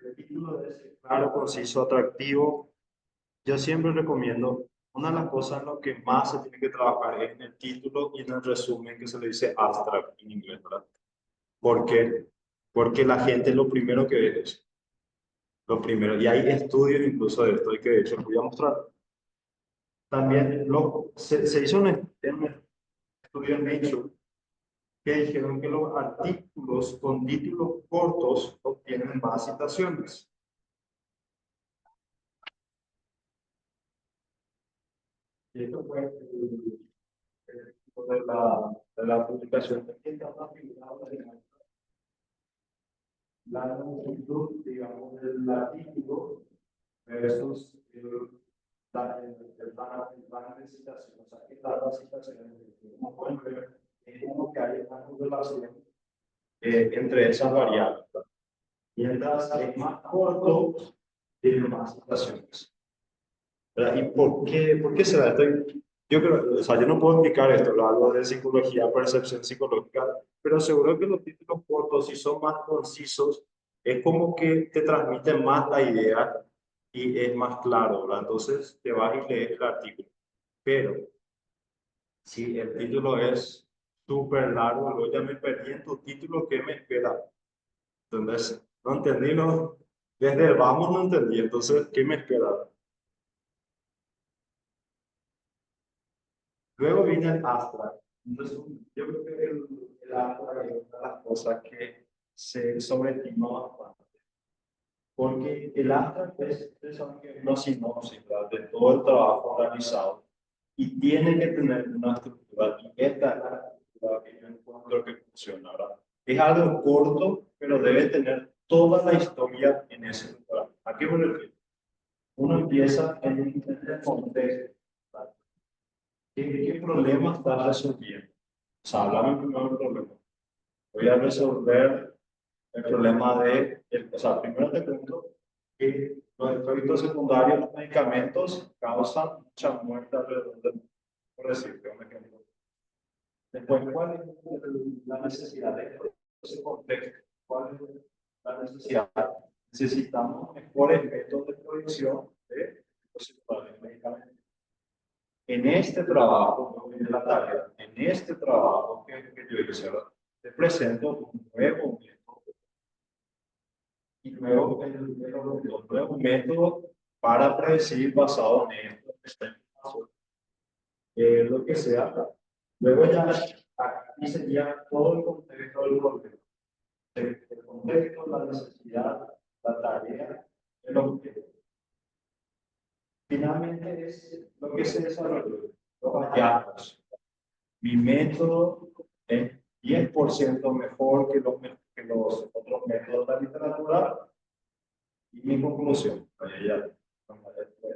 El título debe ser claro, conciso, atractivo. Yo siempre recomiendo, una de las cosas en lo que más se tiene que trabajar es en el título y en el resumen que se le dice abstract en inglés, ¿verdad? ¿Por qué? Porque la gente lo primero que ve es lo primero, y hay estudios incluso de esto, y que de hecho voy a mostrar. También se hizo un estudio en Nature que dijeron que los artículos con títulos cortos obtienen más citaciones. Y esto fue el tipo de la publicación. La longitud, digamos, del artículo versus el plan de citación. O sea, que las citaciones, como pueden ver, es como que hay una correlación entre esas variables. Mientras es más corto, tiene más citaciones. ¿Verdad? ¿Y por qué se da esto? Yo creo, o sea, yo no puedo explicar esto, lo hablo de psicología, percepción psicológica, pero seguro que los títulos cortos, si son más concisos, es como que te transmiten más la idea y es más claro, ¿verdad? Entonces te vas y lees el artículo. Pero si el título es súper largo, luego ya me perdí en tu título, ¿qué me espera? Entonces, no entendí, no, desde el vamos no entendí, entonces, ¿qué me espera? Luego viene el abstract. Entonces, yo creo que el abstract es una de las cosas que se sobreestima bastante. Porque el abstract es, ustedes saben que es una sinopsis, ¿verdad?, de todo el trabajo realizado y tiene que tener una estructura. Y esta es la estructura que yo encuentro que funciona, ¿verdad? Es algo corto, pero debe tener toda la historia en ese lugar. ¿A qué me refiero? Uno empieza en el contexto, ¿verdad? ¿Qué problema estás resolviendo? O sea, hablame primero del problema. Voy a resolver el problema o sea, primero te pregunto que los efectos secundarios de los medicamentos causan mucha muerte alrededor del mundo, por decirte un ejemplo. Después, ¿cuál es la necesidad de ese contexto? ¿Cuál es la necesidad? Necesitamos mejores métodos de producción de los medicamentos. En este trabajo, no en la tarea, en este trabajo que yo hice, te presento un nuevo método y luego el nuevo método para predecir basado en esto, lo que sea. Luego ya aquí sería todo el contexto del problema. El contexto, la necesidad, la tarea, el objetivo. Finalmente es lo que se desarrolló, los hallazgos. Mi método es 10% mejor que los otros métodos de la literatura y mi conclusión. Ya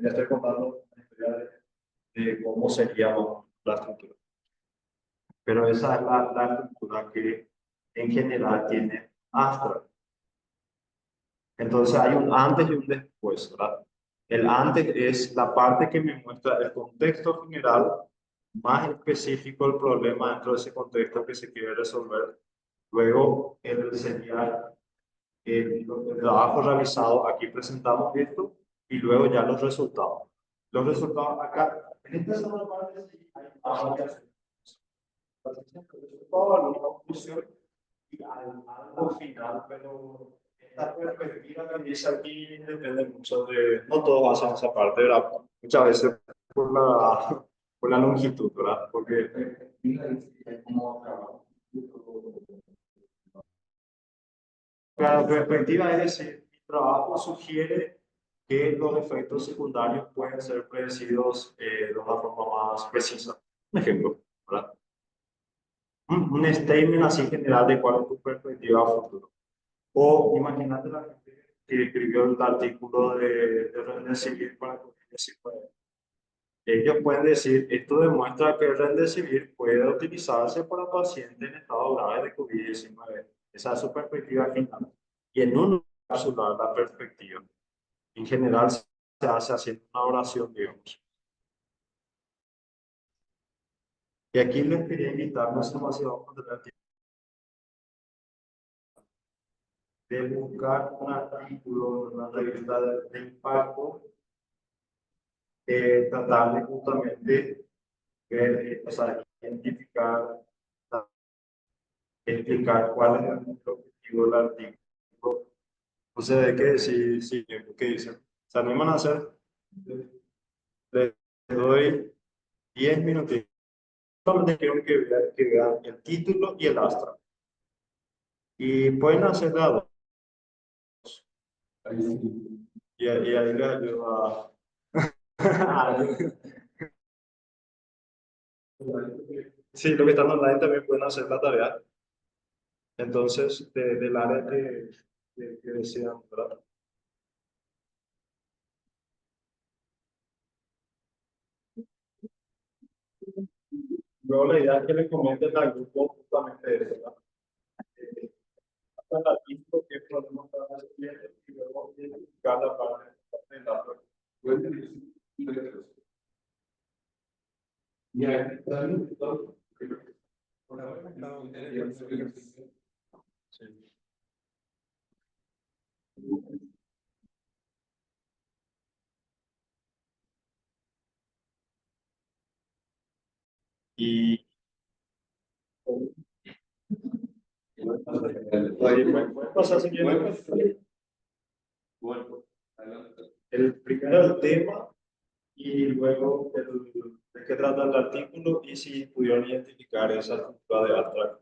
estoy contando la historia de cómo sería la estructura. Pero esa es la estructura que en general tiene Astra. Entonces hay un antes y un después, ¿verdad? El antes es la parte que me muestra el contexto general, más específico el problema dentro de ese contexto que se quiere resolver. Luego sería el trabajo realizado, aquí presentamos esto, y luego ya los resultados. Los resultados acá, en esta segunda parte sí hay varias resultados, una conclusión y algo final, pero esta perspectiva que dice aquí depende mucho de, no todos hacen esa parte, ¿verdad? Muchas veces por la longitud, ¿verdad? Porque la perspectiva es decir, mi trabajo sugiere que los efectos secundarios pueden ser predecidos de una forma más precisa. Un ejemplo, ¿verdad? Un statement así general de cuál es tu perspectiva a futuro. O imagínate la gente que escribió el artículo de Remdesivir para COVID-19. Ellos pueden decir, esto demuestra que el Remdesivir puede utilizarse para pacientes en estado grave de COVID-19. Esa es su perspectiva final. Y en un cápsula la perspectiva. En general, se hace haciendo una oración, digamos. Y aquí les quería invitar, no sé si vamos a tener tiempo, de buscar un artículo en una revista de impacto, tratar de justamente ver, o sea, identificar, explicar cuál es el objetivo del artículo. No sé de qué, ¿qué dicen? ¿Se animan a hacer? Les doy 10 minutos. Solamente quiero que vean el título y el abstract. Y pueden hacer la dos. Y ahí les ayuda a... Sí, lo que están online también pueden hacer la tarea. Entonces, del área que desean, ¿verdad? Luego la idea es que le comenten al grupo justamente eso, ¿verdad? Hasta el artículo que podemos estar haciendo y luego identificar la parte de la sí. Y ahí puede pasar si quieren. El primero el tema y luego de qué trata el artículo y si pudieron identificar esa estructura de abstract.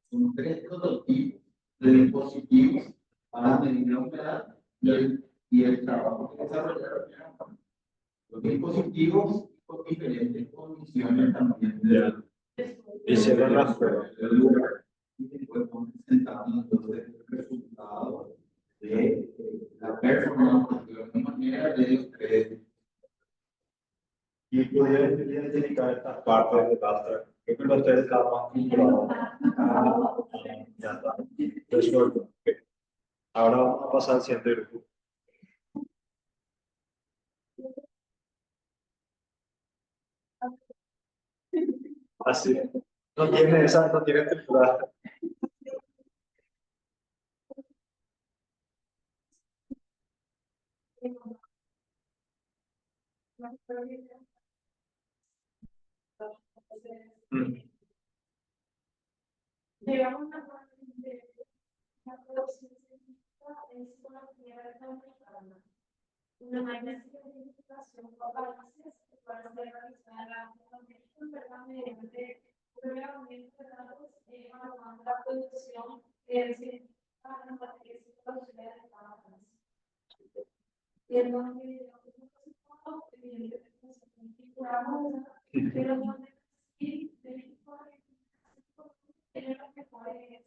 Son tres prototipos de dispositivos para medir la humedad y el trabajo que desarrollaron. Los dispositivos con diferentes condiciones también Hicieron las pruebas. del lugar y después presentamos entonces el resultado de la performance de alguna manera de ustedes. Y pudieron identificar estas partes del abstract. Creo que los tres estaban más vinculados. Ya está. Resuelto. Ok. Ahora vamos a pasar al siguiente grupo. Así. No tiene esa, no tiene estructura. Mm. Llegamos a la producción científica es una primera etapa una magnífica identificación con países que puedan realizar la implementación mediante un reglamento de datos evaluando la producción científica de las materias y producciones de cada país. Y en donde evidentemente nos vinculamos pero donde sí en lo que puede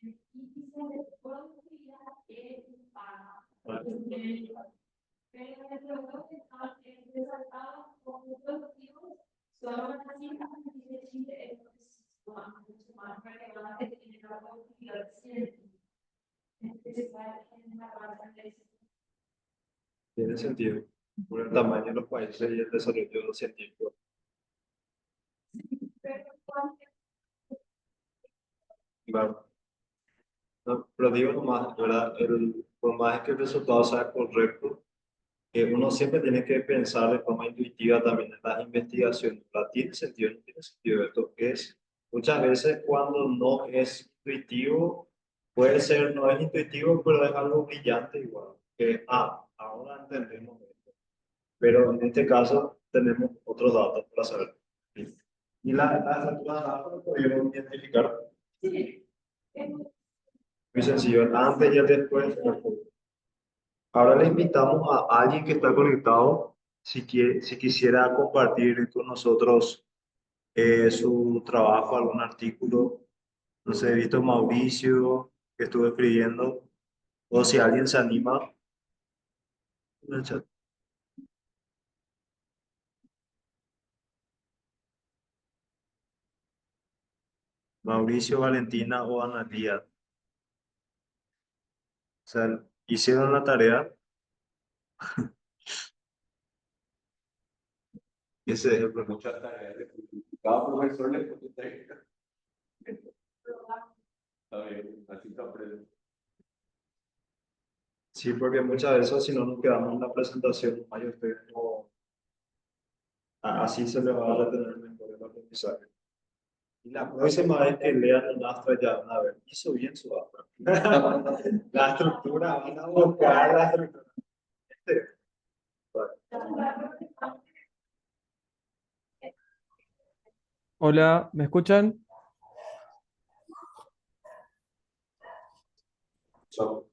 índice de productividad para pero el producto que está resaltado como productivos son las cifras de Chile es mucho más relevante que tiene la productividad científica. En la base de Tiene sentido. Por el tamaño de los países y el desarrollo científico. Claro. No, pero digo nomás, ¿verdad? Por más que el resultado sea correcto, uno siempre tiene que pensar de forma intuitiva también en las investigaciones. ¿Verdad? ¿Tiene sentido? ¿No tiene sentido esto? Muchas veces cuando no es intuitivo, puede ser, no es intuitivo, pero es algo brillante igual. Ahora entendemos esto. pero en este caso tenemos otros datos para saber. Y la estructura de datos lo podemos identificar Sí. muy sencillo, antes y el después. Ahora le invitamos a alguien que está conectado, si quisiera compartir con nosotros su trabajo, algún artículo. No sé, he visto Mauricio que estuvo escribiendo, o si alguien se anima en el chat. Mauricio, Valentina o Analía. O sea, hicieron la tarea. Ese es el problema. Muchas tareas. Cada profesor le pone tareas. Está bien, así se aprende. Sí, porque muchas veces si no nos quedamos en la presentación, ay, ustedes no, así se le va a retener mejor el aprendizaje. Y la próxima vez que lean un Astra ya van a ver, hizo bien su Astra. La estructura, van a buscar la estructura. Este, bueno, Hola, ¿me escuchan? so,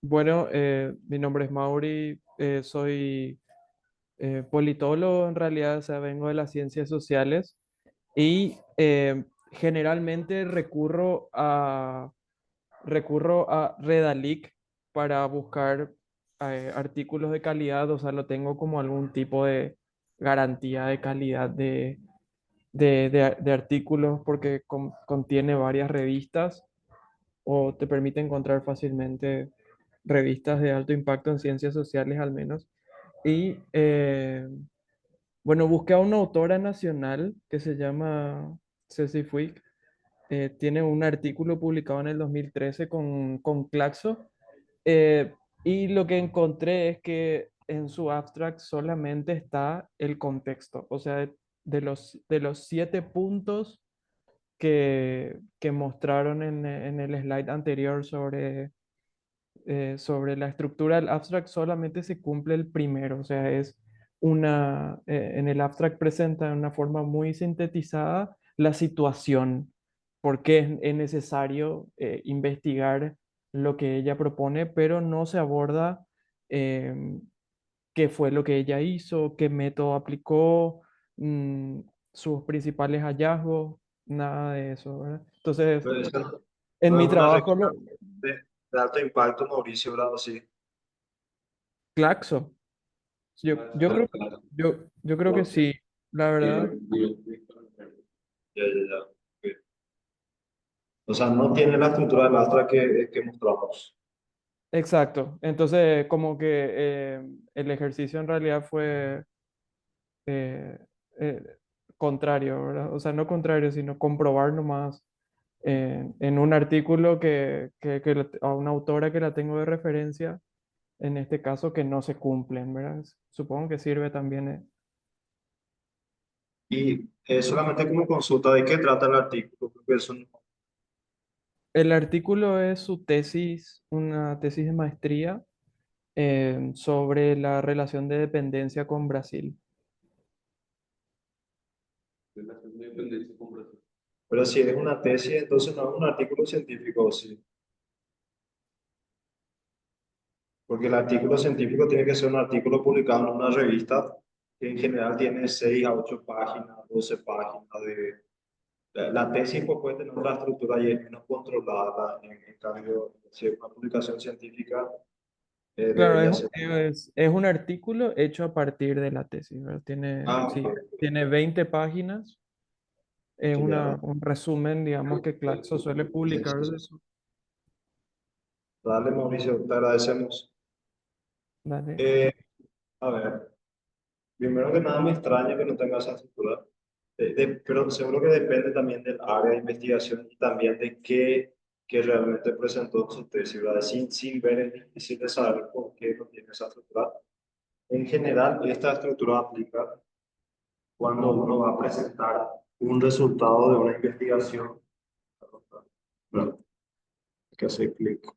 Bueno, mi nombre es Mauri, soy politólogo en realidad, o sea, vengo de las ciencias sociales y generalmente recurro a Redalic para buscar artículos de calidad, o sea, lo tengo como algún tipo de garantía de calidad de artículos porque contiene varias revistas o te permite encontrar fácilmente revistas de alto impacto en ciencias sociales al menos. Y bueno, busqué a una autora nacional que se llama Ceci Fuig. Tiene un artículo publicado en el 2013 con Claxo. eh, y lo que encontré es que en su abstract solamente está el contexto, o sea, de los 7 puntos que mostraron en el slide anterior sobre la estructura del abstract, solamente se cumple el primero, o sea, en el abstract presenta de una forma muy sintetizada la situación, por qué es necesario investigar lo que ella propone, pero no se aborda em, qué fue lo que ella hizo, qué método aplicó, mm, sus principales hallazgos, nada de eso, ¿verdad? Entonces, pues, eso en no mi es una trabajo, revista de alto impacto, Mauricio Bravo, sí. Claxo, yo creo, yo creo que sí, la verdad. Ya, ya, ya. Ok. O sea, no tiene la estructura del Astra que mostramos. Exacto. Entonces, como que el ejercicio en realidad fue eh, eh, contrario, ¿verdad? O sea, no contrario, sino comprobar nomás en un artículo a una autora que la tengo de referencia, en este caso, que no se cumplen, ¿verdad? Supongo que sirve también. Y solamente como consulta de qué trata el artículo, porque eso no- El artículo es su tesis, una tesis de maestría sobre la relación de dependencia con Brasil. Relación de dependencia con Brasil. pero si es una tesis, entonces no es un artículo científico, sí. Porque el artículo científico tiene que ser un artículo publicado en una revista que en general tiene 6 a 8 páginas, 12 páginas de... La tesis pues, puede tener una estructura y es menos controlada, en cambio, si es una publicación científica, Claro, debería ser... es un artículo hecho a partir de la tesis, ¿verdad? Ah, Sí, ok, tiene 20 páginas, es ya. un resumen, digamos, que Claxo suele Sí, publicar sí, sí. de eso. Dale, Mauricio, te agradecemos. Dale. Eh, a ver, primero que nada me extraña que no tenga esa estructura, pero seguro que depende también del área de investigación y también de qué realmente presentó su tesis, ¿verdad? Sin ver es difícil de saber por qué no tiene esa estructura. En general, esta estructura aplica cuando uno va a presentar un resultado de una investigación. Bueno, hay que hacer clic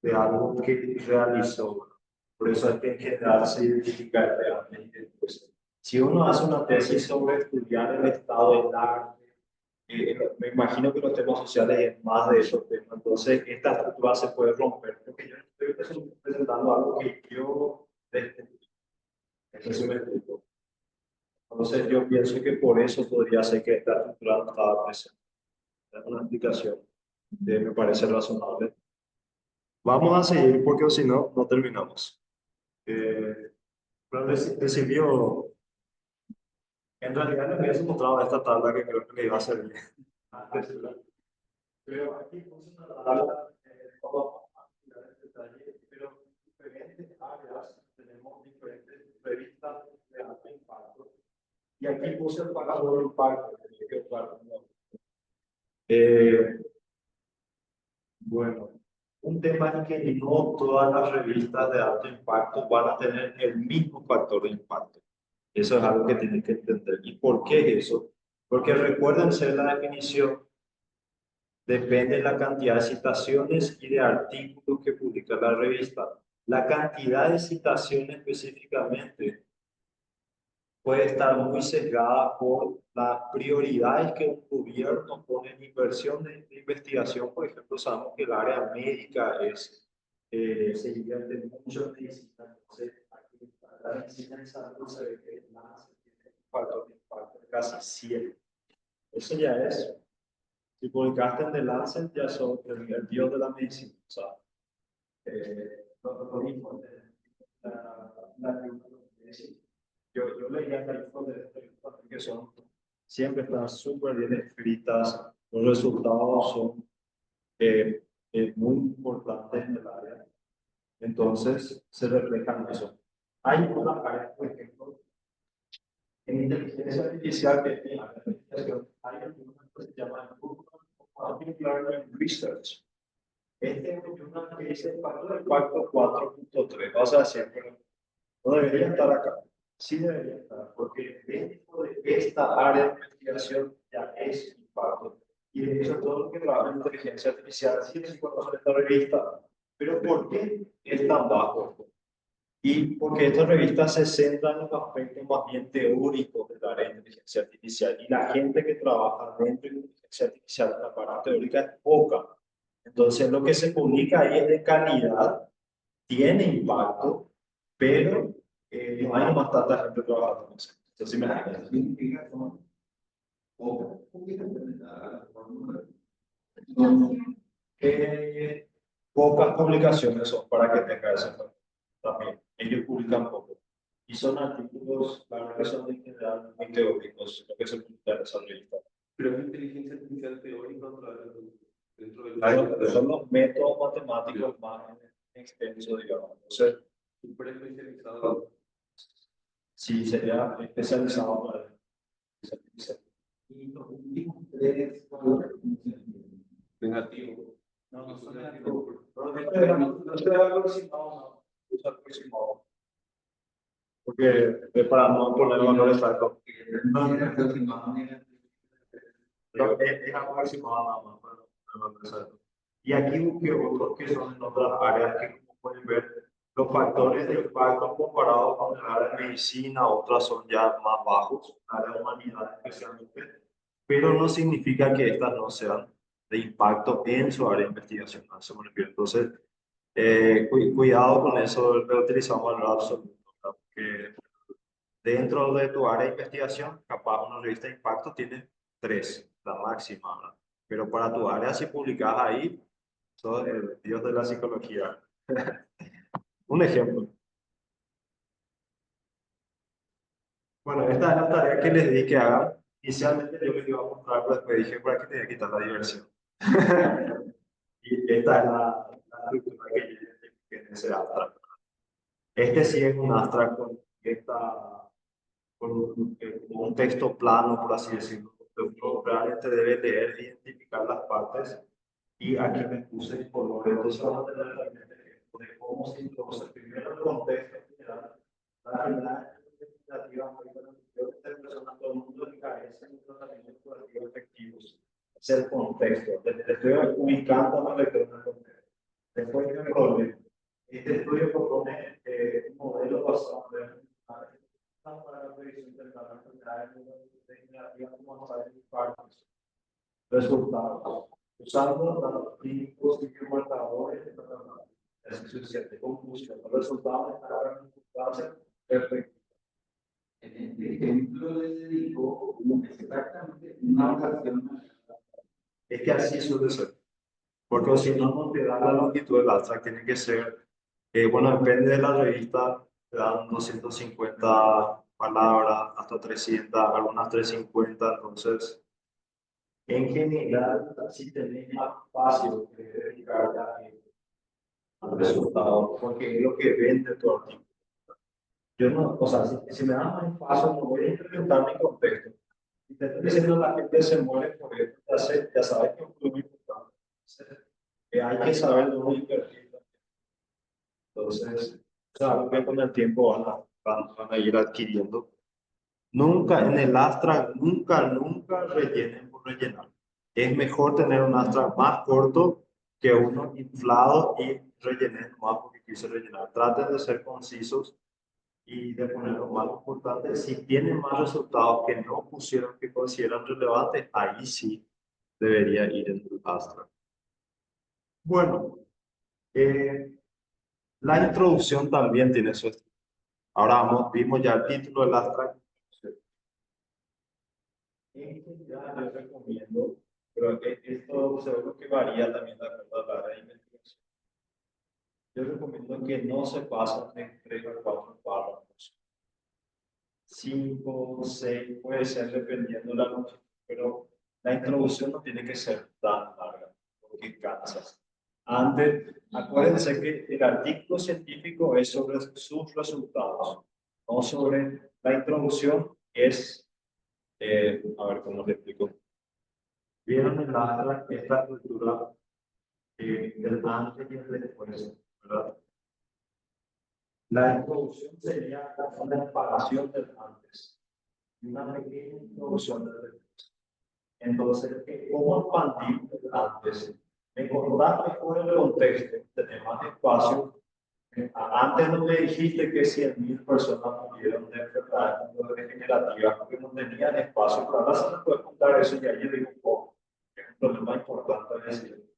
de algo que realizó. Por eso es que en general se identifica entre antes y después. Si uno hace una tesis sobre estudiar el estado del arte, me imagino que los temas sociales es más de esos temas. Entonces, esta estructura se puede romper, porque yo estoy presentando algo que yo descubrí. Eso me explico. Entonces, yo pienso que por eso podría ser que esta estructura no estaba presente. Es una explicación que me parece razonable. Vamos a seguir porque si no, no terminamos. Pero recibió, en realidad les había mostrado esta tabla que creo que le iba a servir antes, ¿verdad? Pero aquí puse una tabla, vamos a mirar el detalle, pero diferentes áreas, tenemos diferentes revistas de alto impacto. Y aquí puse el pagador de impacto. Bueno, un tema es que no todas las revistas de alto impacto van a tener el mismo factor de impacto. Eso es algo que tienen que entender. ¿Y por qué eso? Porque recuérdense la definición, depende de la cantidad de citaciones y de artículos que publica la revista. La cantidad de citaciones específicamente puede estar muy sesgada por las prioridades que un gobierno pone en inversión de investigación. Por ejemplo, sabemos que el área médica se invierte mucho en medicina. Entonces, aquí la medicina en salud se ve que más tiene un factor de impacto de casi 100. Eso ya es. Si publicaste en The Lancet, ya sos el dios de la medicina. O sea, lo mismo. Yo leía artículos de revistas que son, siempre están súper bien escritas, los resultados son muy importantes en el área, entonces se reflejan eso. Hay una área, por ejemplo, en inteligencia artificial que tiene la investigación, hay una que se llama Machine Learning Research. Este es un journal que dice el factor del pacto 4.3, vas a decir, pero no debería estar acá. Sí debería estar, porque dentro de esta área de investigación ya es impacto. Y de hecho, todo lo que trabaja en inteligencia artificial sí se conoce en esta revista. Pero ¿por qué es tan bajo? Y porque esta revista se centra en los aspectos más bien teóricos del área de inteligencia artificial. Y la gente que trabaja dentro de inteligencia artificial en la parte teórica es poca. Entonces, lo que se publica ahí es de calidad, tiene impacto, pero no hay más tanta gente trabajando en eso. Entonces, Significa son pocas publicaciones son para que tenga eso también. Ellos publican poco. Y son artículos, la verdad que son en general muy teóricos, lo que se publica en esa revista. Pero es inteligencia artificial teórica dentro del Son los métodos matemáticos más extensos, digamos. Entonces, súper especializado. sí, sería especializado para inteligencia artificial. y los últimos tres valores Negativo. No son negativos. negativos. No estoy aproximado, no. Es aproximado. Porque es para no poner valores altos. no era aproximado Pero es aproximado nada más para no poner valores altos. Y aquí busqué otros que son en otras áreas que, como pueden ver, los factores de impacto comparados con el área de medicina, otras son ya más bajos, área de humanidad especialmente, pero no significa que estas no sean de impacto en su área de investigación. A eso me refiero. Entonces, cuidado con eso, de utilizar un valor absoluto, ¿verdad? Porque dentro de tu área de investigación, capaz una revista de impacto tiene 3, la máxima, ¿verdad? Pero para tu área, si publicas ahí, sos el dios de la psicología. Un ejemplo. Bueno, esta es la tarea que les di que hagan. Inicialmente yo les iba a mostrar, pero después dije, ¿para qué te voy a quitar la diversión? Y esta es la estructura que yo identifiqué en ese abstract. Este sí es un abstract con un texto plano, por así decirlo. Uno realmente debe leer e identificar las partes. Y aquí me puse el color. Entonces vamos a tener la mente de cómo se introduce primero el contexto general, la realidad legislativa, personas, todo el mundo que carece de un tratamiento curativo efectivos. Es el contexto. Te estoy ubicando a la lectura del contexto. Después del problema. Este estudio propone un modelo basado en para la predicción de las enfermedades degenerativas como Alzheimer y Parkinson. Resultados. Usando datos clínicos y marcadores de tratamiento. Es suficiente. Conclusión. Los resultados están perfectos. En este ejemplo les dedico exactamente una ocasión. Es que así suele ser. Porque si no, no te da la longitud del abstract. Tiene que ser, bueno, depende de la revista, te dan 250 palabras, hasta 300, algunas 350. Entonces, en general, si tenés más espacio que dedicar al resultado, porque es lo que vende tu artículo. Yo no, o sea, si me dan más espacio, no voy a implementar mi contexto. Y te estoy diciendo la gente se muere por esto, ya sabes que es muy importante. Hay que saber dónde invertir. Entonces, claro que con el tiempo van a ir adquiriendo. Nunca en el abstract, nunca rellenen por rellenar. Es mejor tener un abstract más corto que uno inflado y rellenen más porque quise rellenar. Traten de ser concisos y de poner lo más importante. Si tienen más resultados que no pusieron que consideran relevantes, ahí sí debería ir en el abstract. Bueno, la introducción también tiene su estilo. Ahora vimos ya el título del abstract. En general, yo recomiendo, pero esto seguro que varía también de acuerdo a la área de investigación. Yo recomiendo que no se pasen de 3 a 4 párrafos. 5, 6, puede ser dependiendo de la longitud, pero la introducción no tiene que ser tan larga, porque cansas. Antes, acuérdense que el artículo científico es sobre sus resultados, no sobre la introducción, es, a ver cómo le explico. Vieron en la abstract esta estructura del antes y el después, ¿verdad? La introducción sería una separación del antes y una pequeña introducción del después. Entonces, ¿cómo expandir el antes? Recordar mejor el contexto, tener más espacio. Antes no me dijiste que 100.000 personas murieron de enfermedades degenerativas porque no tenían espacio, pero ahora se me puede contar eso y ahí yo digo un poco. Es un problema importante decir.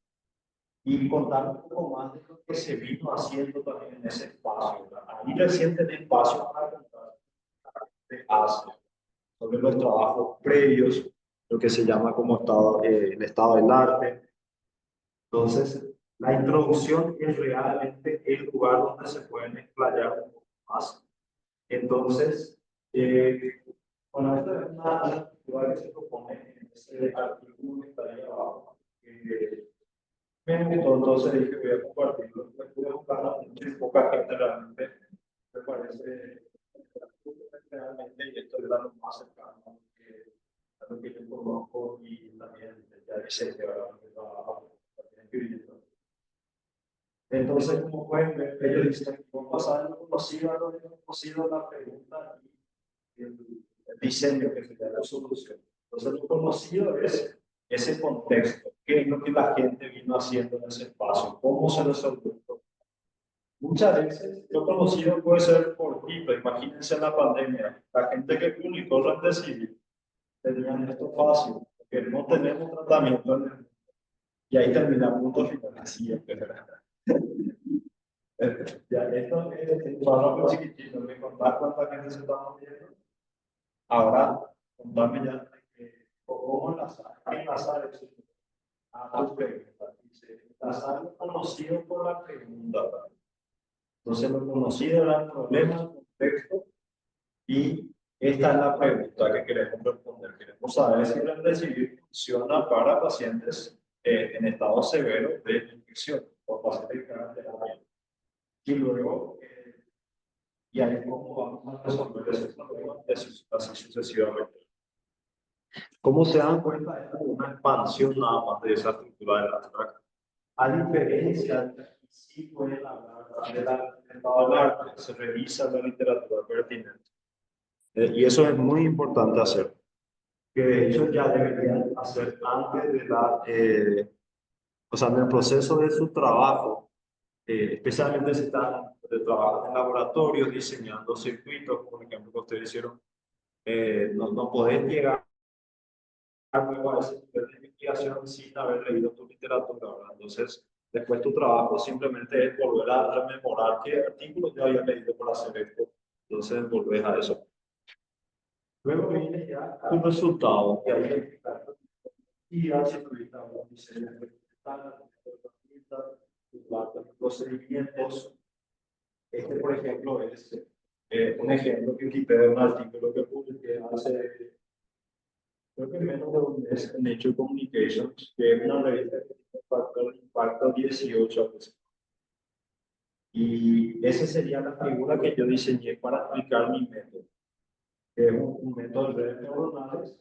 Y contar un poco más de lo que se vino haciendo también en ese espacio. Ahí recién tenés espacio para contar de hace, sobre los trabajos previos, lo que se llama como el estado del arte. Entonces, la introducción es realmente el lugar donde se pueden explayar un poco más. Entonces, bueno, esta es una estructura que se propone en este artículo que está ahí abajo. Entonces dije voy a compartirlo. Estuve buscando mucho y poca gente realmente me parece realmente, y esto es lo más cercano a lo que yo conozco y también ya dice que ahora que trabajo también escribiendo. Entonces, como pueden ver, ellos dicen, vamos a pasar de lo conocido a lo desconocido, la pregunta y el diseño que sería la solución. Entonces, lo conocido es ese contexto, qué es lo que la gente vino haciendo en ese espacio, cómo se resolvió. Muchas veces lo conocido puede ser fortuito. Imagínense en la pandemia, la gente que publicó Remdesivir tenían esto fácil, porque no tenemos tratamiento en el mundo. Y ahí termina el punto final. Así es, ya, esto es un párrafo chiquitito, me contás cuánta gente se está moviendo. Ahora, contame ya cómo enlazar eso a tus preguntas. Dice, enlazar lo conocido por la pregunta. Entonces, lo conocido era el problema, el contexto, y esta es la pregunta que queremos responder. Queremos saber si el Remdesivir funciona para pacientes en estado severo de infección o pacientes que han tenido. Y luego, y ahí cómo vamos a resolver ese problema, así sucesivamente. Como se dan cuenta, es una expansión nada más de esa estructura del abstract. A diferencia de que sí pueden hablar del estado del arte, se revisa la literatura pertinente. Y eso es muy importante hacer. Que de hecho ya deberían hacer antes de o sea, en el proceso de su trabajo, especialmente si están trabajando en laboratorios, diseñando circuitos, como el ejemplo que ustedes hicieron, no podés llegar luego a ese nivel de investigación sin haber leído tu literatura, ¿verdad? Entonces, después tu trabajo simplemente es volver a rememorar qué artículos ya había leído para hacer esto. Entonces, volvés a eso. Luego viene ya tu resultado, que ahí y si tuviste algún diseño experimental, procedimientos. Este, por ejemplo, es un ejemplo que quité de un artículo que publiqué hace, creo que menos de un mes en Nature Communications, que es una revista que tiene impacto 18 veces. Y esa sería la figura que yo diseñé para aplicar mi método, que es un método de redes neuronales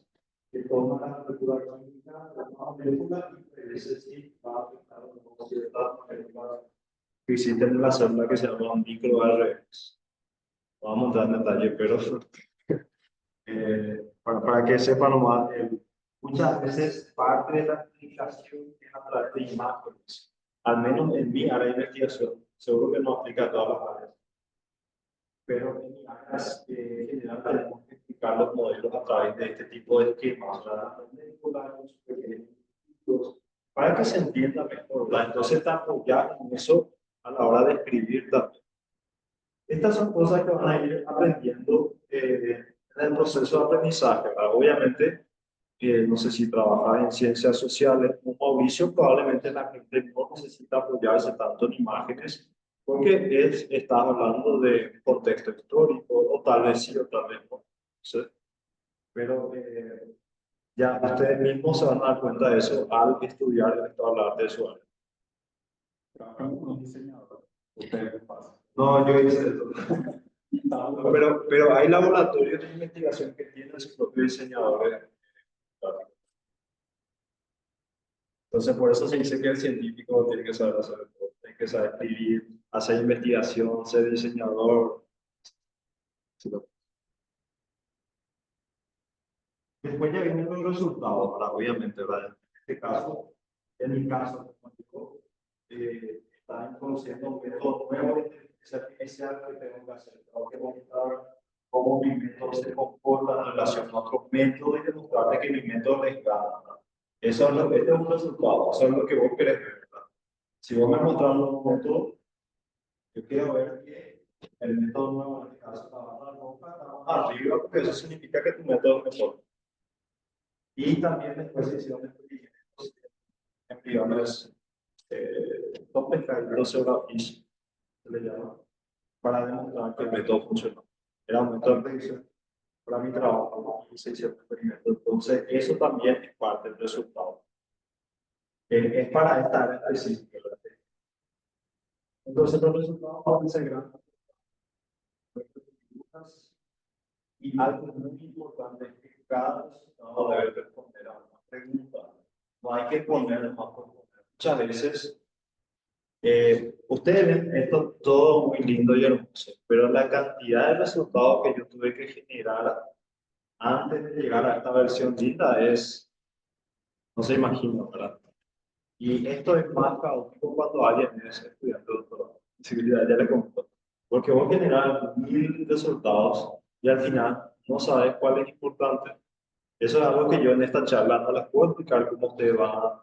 que toma la estructura química de una molécula y predice si va a afectar o no ciertas moléculas que existen en la célula que se llaman microRNAs. No vamos a entrar en detalle, pero para que sepan nomás, muchas veces parte de la comunicación es a través de imágenes. Al menos en mi área de investigación, seguro que no aplica a todas las áreas, pero en mi área en general tenemos que explicar los modelos a través de este tipo de esquemas, para que se entienda mejor, ¿verdad? Entonces está apoyado en eso a la hora de escribir también. Estas son cosas que van a ir aprendiendo en el proceso de aprendizaje, ¿verdad? Obviamente, no sé si trabajas en ciencias sociales como Mauricio, probablemente la gente no necesita apoyarse tanto en imágenes, porque está hablando de un contexto histórico, o tal vez sí, o tal vez no. ¿Sí? Pero ya ustedes mismos se van a dar cuenta de eso al estudiar esto, hablar de eso. Trabajan como diseñador. ¿Ustedes qué pasa? No, yo hice eso. Pero hay laboratorios de investigación que tienen su propio diseñador. Entonces, por eso se dice que el científico tiene que saber hacer todo, tiene que saber escribir, hacer investigación, ser diseñador. Después ya vienen los resultados, ¿verdad? Obviamente, ¿verdad? En este caso, en mi caso, como digo, están conociendo un método nuevo de inteligencia artificial que tengo que hacer. Tengo que mostrar cómo mi método se comporta en relación a otros métodos y demostrarte que mi método les gana, ¿verdad? Eso es este es un resultado, eso es lo que vos querés ver, ¿verdad? Si vos me mostrás un método, yo quiero ver que el método nuevo, en este caso, está arriba, porque eso significa que tu método es mejor. Y también después se hicieron experimentos en priones Doppelganger Pseudofish, se le llama, para demostrar que el método funcionó. Era un método de predicción para mi trabajo y se hicieron experimentos. Entonces, eso también es parte del resultado. Es para esta área específica. Entonces, los resultados pueden ser grandes. Y algo muy importante es que cada resultado debe responder a una pregunta. No hay que poner más por poner. Muchas veces, ustedes ven esto todo muy lindo y hermoso, pero la cantidad de resultados que yo tuve que generar antes de llegar a esta versión linda no se imagina, ¿verdad? Y esto es más caótico cuando alguien es estudiante de doctorado. Ya le comento. Porque vos generas 1000 resultados y al final no sabes cuál es importante. Eso es algo que yo en esta charla no les puedo explicar cómo ustedes van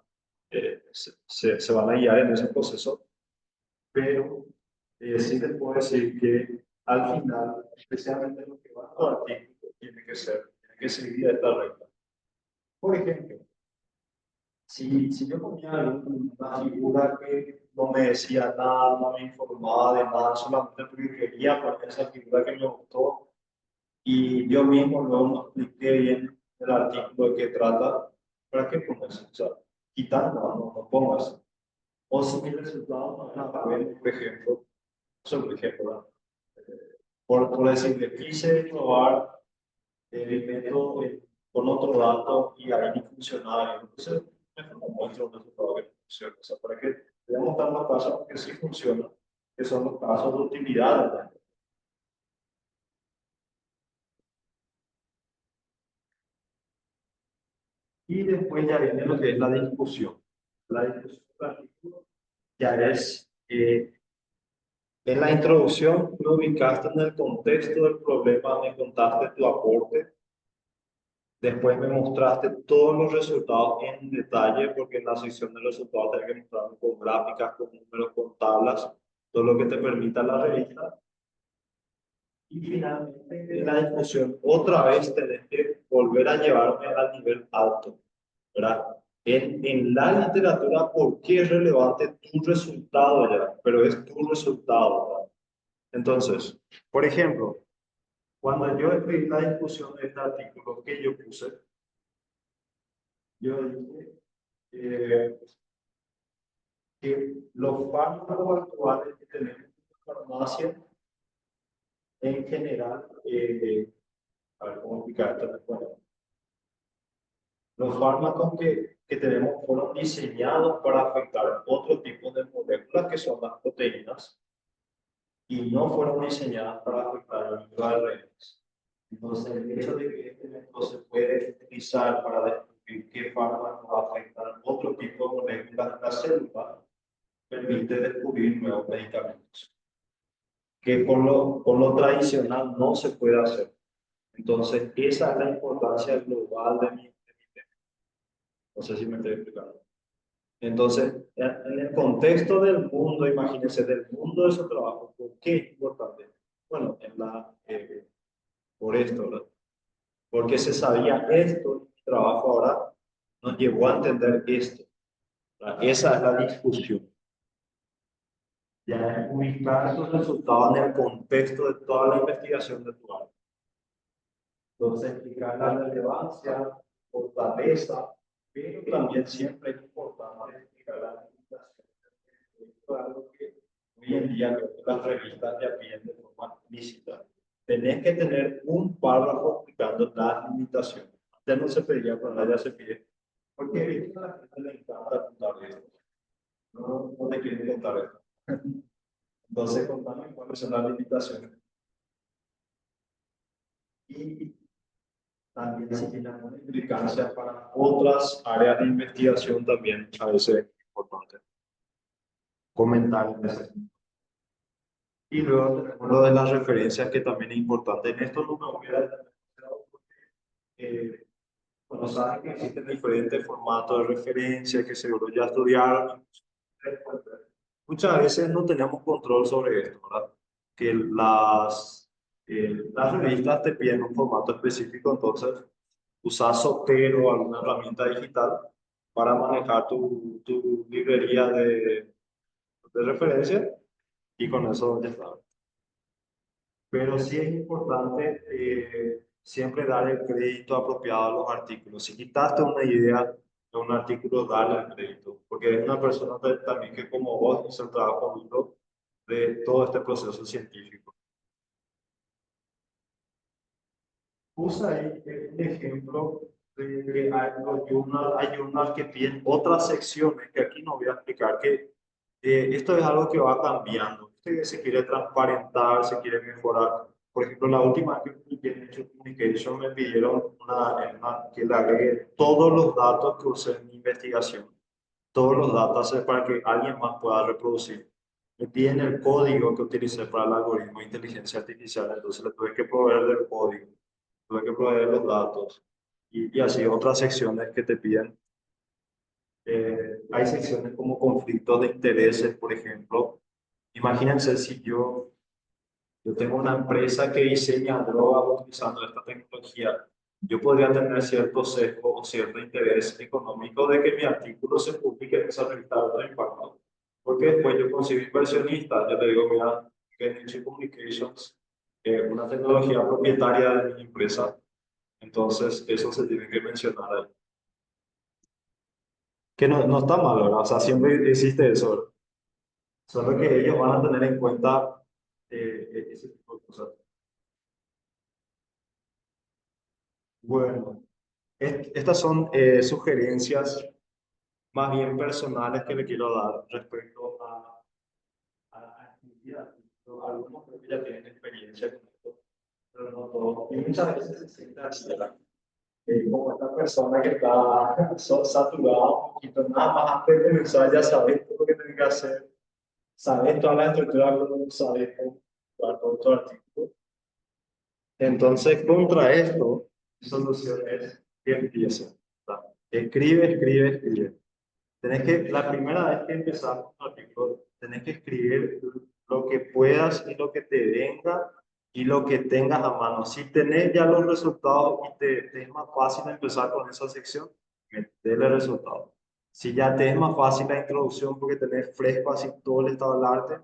se van a guiar en ese proceso, pero sí les puedo decir que al final, especialmente lo que va a tu artículo, tiene que seguir esta regla. Por ejemplo, si yo ponía una figura que no me decía nada, no me informaba de nada, solamente porque quería poner esa figura que me gustó, y yo mismo luego no expliqué bien el artículo de qué trata, ¿para qué pones? O sea, quitando, no pongas. O si mi resultado no era bueno, por ejemplo, solo por ejemplo, ¿verdad? Por decirle, quise probar el método con otro dato y ahí no funcionaba. Entonces, mejor no muestro un resultado que no funciona. O sea, para que veamos dar los casos que sí funcionan, que son los casos de utilidad, ¿verdad? Y después ya viene lo que es la discusión. La discusión del artículo ya es En la introducción, me ubicaste en el contexto del problema, me contaste tu aporte, después me mostraste todos los resultados en detalle, porque en la sección de resultados tenés que mostrarme con gráficas, con números, con tablas, todo lo que te permita la revista. Y finalmente, en la discusión, otra vez tenés que volver a llevarme al nivel alto, ¿verdad? En la literatura, ¿por qué es relevante tu resultado ya? Pero es tu resultado, ¿verdad? Entonces, por ejemplo, cuando yo escribí la discusión de este artículo que yo puse, yo dije que los fármacos actuales que tenemos en la farmacia, en general, a ver cómo explicar esto después. Los fármacos que tenemos fueron diseñados para afectar otro tipo de moléculas que son las proteínas y no fueron diseñadas para afectar los microRNAs. Entonces, el hecho de que este método se puede utilizar para descubrir qué fármacos afectan otro tipo de moléculas de la célula permite descubrir nuevos medicamentos que con lo tradicional no se puede hacer. Entonces, esa es la importancia global de mi tema. No sé si me estoy explicando. Entonces, en el contexto del mundo, imagínense, del mundo de su trabajo, ¿por qué es importante? Bueno, por esto, ¿verdad? Porque se sabía esto, el trabajo ahora nos llevó a entender esto, ¿verdad? Esa es la discusión. Ya es ubicar tus resultados en el contexto de toda la investigación de tu área. Entonces, explicar la relevancia, fortaleza, pero también siempre es importante explicar la limitación. Esto es algo que hoy en día creo que las revistas ya piden de forma explícita. Tenés que tener un párrafo explicando las limitaciones. Antes no se pedía, pero ahora ya se pide. Porque viste, a la gente le encanta contar esto. No te quieren contar esto. Entonces, contame cuáles son las limitaciones. Y también si tiene alguna implicancia para otras áreas de investigación también a veces es importante comentar en ese sentido. Y luego tenemos lo de las referencias que también es importante. En esto no me voy a detener porque bueno, saben que existen diferentes formatos de referencia que seguro ya estudiaron. Muchas veces no tenemos control sobre esto, ¿verdad? Que las revistas te piden un formato específico, entonces usas Zotero o alguna herramienta digital para manejar tu librería de referencia y con eso ya está. Pero sí es importante siempre dar el crédito apropiado a los artículos. Si quitaste una idea de un artículo, darle el crédito, porque es una persona también que como vos hizo el trabajo duro de todo este proceso científico. Puse ahí un ejemplo de que hay journals que piden otras secciones que aquí no voy a explicar, que esto es algo que va cambiando. Usted se quiere transparentar, se quiere mejorar. Por ejemplo, la última que publiqué en Nature Communication me pidieron que le agregue todos los datos que usé en mi investigación, todos los datos para que alguien más pueda reproducir. Me piden el código que utilicé para el algoritmo de inteligencia artificial, entonces le tuve que proveer del código, tuve que proveer los datos y así otras secciones que te piden. Hay secciones como conflictos de intereses, por ejemplo. Imagínense si yo tengo una empresa que diseña drogas utilizando esta tecnología. Yo podría tener cierto sesgo o cierto interés económico de que mi artículo se publique en esa revista de alto impacto. Porque después yo consigo inversionistas, yo te digo, mira, que Nature Communications es una tecnología propietaria de mi empresa, entonces eso se tiene que mencionar ahí. Que no está mal, ¿verdad? O sea, siempre existe eso, ¿verdad? Solo que ellos van a tener en cuenta ese tipo de cosas. Bueno, estas son sugerencias más bien personales que le quiero dar respecto a la actividad. Algunos creo que ya tienen experiencia con esto, pero no todos. Y muchas veces se siente así, ¿verdad? Como esta persona que está saturada un poquito, nada más antes de comenzar ya sabes todo lo que tiene que hacer. sabes toda la estructura, sabes todo tu artículo. Entonces, contra esto, mi solución es que empieces. Escribe, escribe, escribe. La primera vez que empezás un artículo, tenés que escribir lo que puedas y lo que te venga y lo que tengas a mano. Si tenés ya los resultados y te es más fácil empezar con esa sección, metele resultados. Si ya te es más fácil la introducción porque tenés fresco así todo el estado del arte,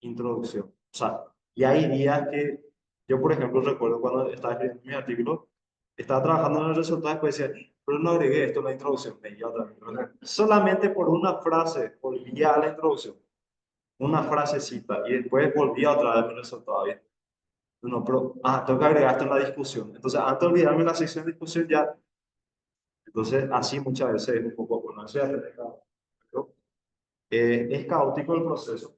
introducción. O sea, y hay días que yo, por ejemplo, recuerdo cuando estaba escribiendo mi artículo, estaba trabajando en el resultado y después decía, pero no agregué esto en la introducción. Me iba otra vez. Solamente por una frase volvía a la introducción, una frasecita, y después volvía otra vez a mi resultado. Bien. No, pero, tengo que agregar esto en la discusión. Entonces, antes de olvidarme la sección de discusión ya, entonces así muchas veces es un poco, bueno, eso ya te deja, pero, es caótico el proceso.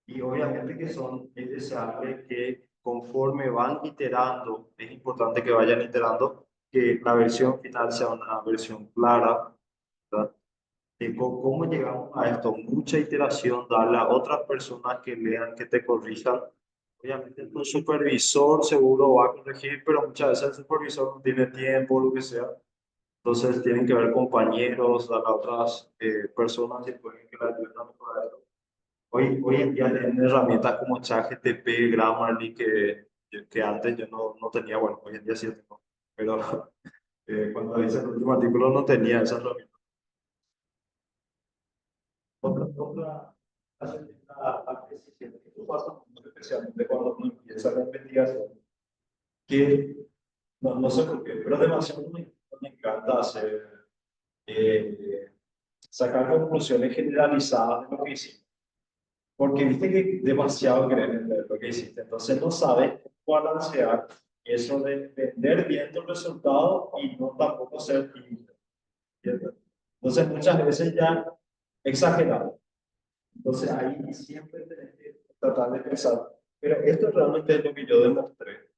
Y obviamente que es deseable que conforme van iterando, es importante que vayan iterando, que la versión final sea una versión clara, ¿verdad? ¿Cómo llegamos a esto? Mucha iteración, darle a otras personas que lean, que te corrijan. Obviamente tu supervisor seguro va a corregir, pero muchas veces el supervisor no tiene tiempo, lo que sea. Entonces tienen que ver compañeros, a las otras personas que pueden que la ayuden a mejorar esto. Hoy en día tienen herramientas como ChatGPT, Grammarly, que antes yo no tenía, bueno, hoy en día sí tengo, pero cuando hice el último artículo no tenía esa herramienta. Otra la precisión que esto pasa mucho, especialmente cuando uno empieza la investigación, que no sé por qué, pero demasiado me encanta eh, sacar conclusiones generalizadas de lo que hicimos. Porque viste que demasiado querés vender lo que hiciste, entonces no sabes cómo balancear eso de vender bien tu resultado y no tampoco ser tímido. ¿Cierto? Entonces muchas veces ya exagerado. Entonces ahí siempre tenés que tratar de pensar, pero esto realmente es lo que yo demostré.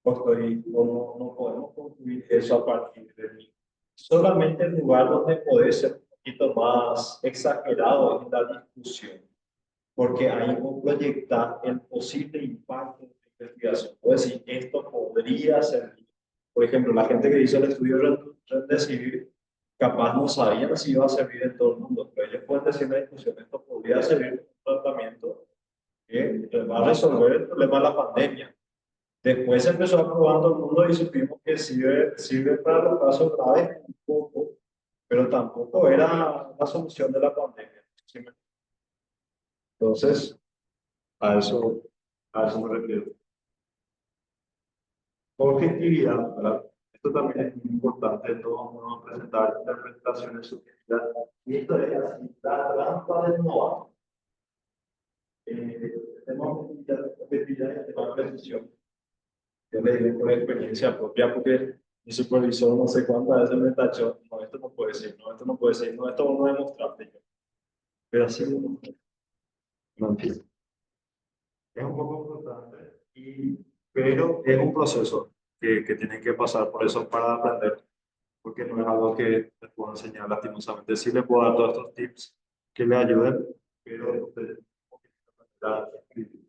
No podemos concluir eso a partir de mí. Solamente el lugar donde podés ser un poquito más exagerado es en la discusión, porque ahí vos proyectar el posible impacto de la investigación. Puedes decir, esto podría servir. Por ejemplo, la gente que hizo el estudio Remdesivir, capaz no sabían si iba a servir en todo el mundo, pero ellos pueden decir en la discusión, esto podría servir en un tratamiento que va a resolver el problema de la pandemia. Después se empezó a probar en todo el mundo y supimos que sirve para los casos graves un poco, pero tampoco era la solución de la pandemia. ¿Sí? Entonces, a eso, a eso me refiero. Objetividad, ¿verdad? Esto también es muy importante, no vamos a presentar interpretaciones subjetivas. Y esto es así, la trampa del novato. Tenemos objetividad y tenemos precisión. Yo le digo por experiencia propia, porque mi supervisor no sé cuántas veces me tachó, no, esto no puede ser, no, esto no puede ser, no, esto no demostraste yo. Pero así no entiendo. Es un poco frustrante, pero es un proceso que tienen que pasar por eso para aprender, porque no es algo que les puedo enseñar lastimosamente. Sí les puedo dar todos estos tips que les ayuden, pero ustedes tienen que escribir.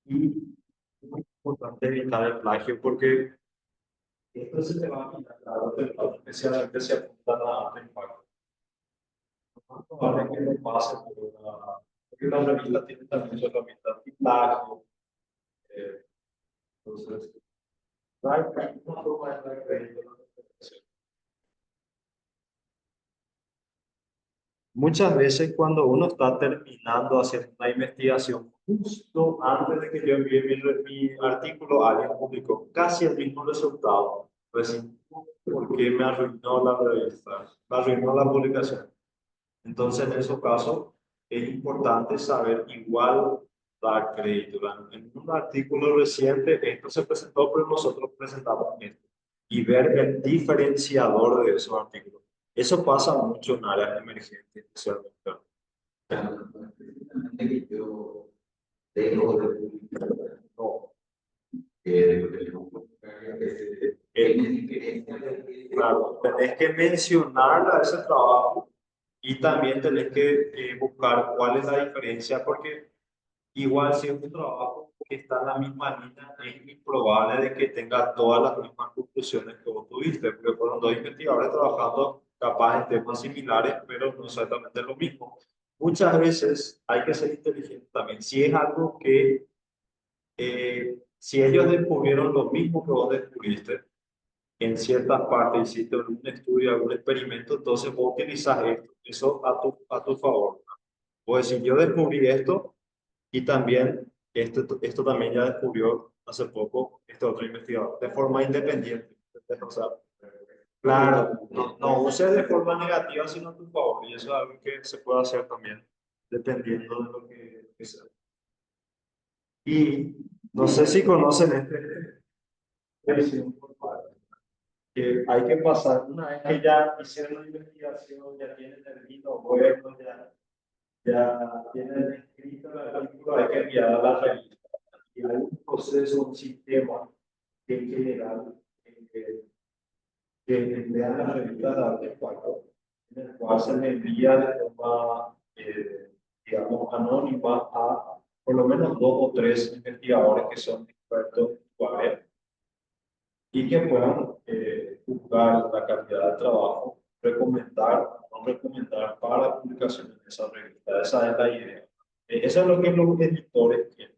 Y es muy importante evitar el plagio, porque esto se te va a quitar, claro, especialmente si apuntan a alto impacto. No es probable que no pase porque la revista tiene también su herramienta de plagio. Entonces, hay una forma de dar crédito a la investigación. Muchas veces cuando uno está terminando haciendo una investigación, justo antes de que yo envíe mi artículo, alguien publicó casi el mismo resultado. Pues, ¿por qué me arruinó la revista? Me arruinó la publicación. Entonces, en esos casos, es importante saber igual dar crédito. En un artículo reciente, esto se presentó, pero nosotros presentamos esto. Y ver el diferenciador de esos artículos. Eso pasa mucho en áreas emergentes, especialmente. Que yo dejo de publicar, No, que claro, tenés que mencionar a ese trabajo Y también tenés que buscar cuál es la diferencia, porque igual si es un trabajo que está en la misma línea, es improbable de que tenga todas las mismas conclusiones que vos tuviste, porque fueron dos investigadores trabajando capaz en temas similares, pero no exactamente lo mismo. Muchas veces hay que ser inteligente también. Si es algo que, si ellos descubrieron lo mismo que vos descubriste, en ciertas partes hiciste un estudio, algún experimento, entonces vos utilizas esto, eso a tu favor. Pues si yo descubrí esto y también esto también ya descubrió hace poco este otro investigador, de forma independiente. O sea, claro, no uses de forma negativa, sino a tu favor, y eso es algo que se puede hacer también, dependiendo de lo que sea. Y no sé si conocen revisión por pares, que hay que pasar, una vez que ya hicieron la investigación, ya tienen el vino bueno, ya tienen escrito el artículo, hay que enviar a la revista. Y hay un proceso, un sistema que en general que emplean las revistas de arte impacto, en el cual se le envía de forma, digamos, anónima a por lo menos 2 o 3 investigadores que son expertos en su área y que puedan juzgar la calidad del trabajo, recomendar o no recomendar para publicación en esa revista. Esa es la idea. Eso es lo que los editores quieren.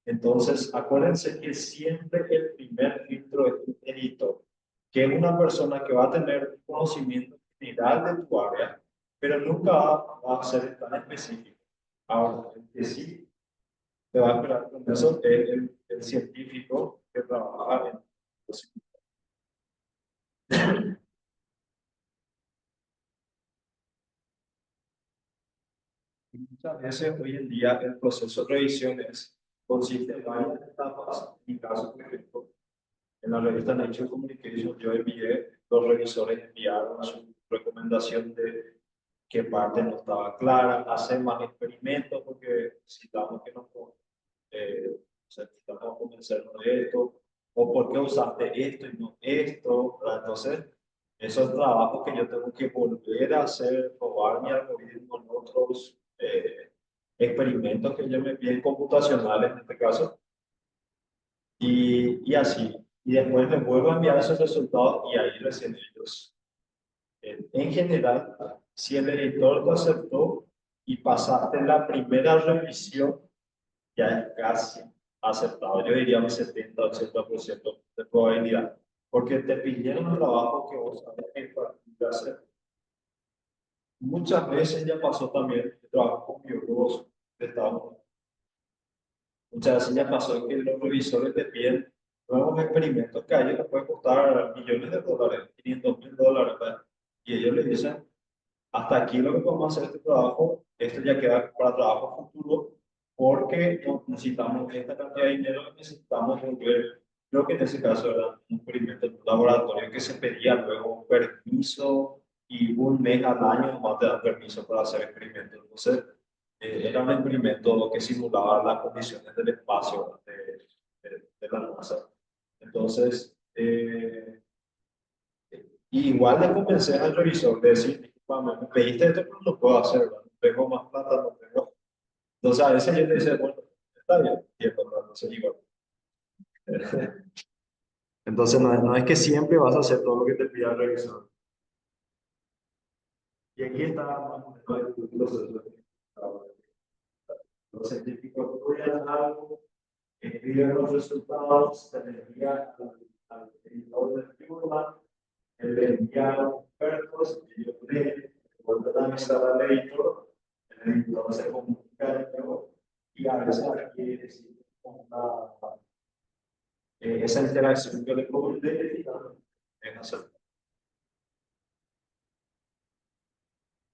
Entonces, acuérdense que siempre el primer filtro es un editor, que es una persona que va a tener un conocimiento general de tu área, pero nunca va a ser tan específico. Ahora, el que sí te va a esperar con eso es el científico que trabaja en los. Muchas veces hoy en día el proceso de revisiones consiste en varias etapas. En mi caso, por ejemplo, en la revista Nature Communication yo envié, los revisores enviaron su recomendación de qué parte no estaba clara, hacer más experimentos porque necesitamos que nos necesitamos convencernos de esto, o por qué usaste esto y no esto, ¿verdad? Entonces, esos trabajos que yo tengo que volver a hacer, probar mi algoritmo en otros experimentos que ellos me piden computacionales en este caso, y así. Y después me vuelvo a enviar esos resultados y ahí recién ellos. En general, si el editor te aceptó y pasaste la primera revisión, ya es casi aceptado. Yo diría un 70-80% de probabilidad. Porque te pidieron un trabajo que vos sabes que para hacer. Muchas veces ya pasó también, trabajo con biólogos de Estados Unidos. Muchas veces ya pasó que los revisores te piden nuevos experimentos que a ellos les puede costar millones de dólares, $500,000, ¿verdad? Y ellos les dicen, hasta aquí lo que podemos hacer este trabajo, esto ya queda para trabajo futuro, porque necesitamos esta cantidad de dinero y necesitamos volver, creo que en ese caso era un experimento en un laboratorio que se pedía luego un permiso y un mes al año más te dan permiso para hacer experimentos. Entonces, era un experimento que simulaba las condiciones del espacio de la NASA. Entonces, igual le convencer al revisor de decir, disculpame, me pediste esto, pero no puedo hacerlo, no tengo más plata, no tengo. Entonces a veces yo le dice, bueno, está bien, entiendo, ¿no? Entonces igual. Entonces no es que siempre vas a hacer todo lo que te pida el revisor. Y aquí está más o menos el proceso de los científicos estudian algo, escriben los resultados, se les envía al editor del journal, él le envía a los expertos, ellos leen, vuelven a avisar al editor, el editor se comunica de nuevo y a veces aquí existe esa interacción que le comenté en hacer.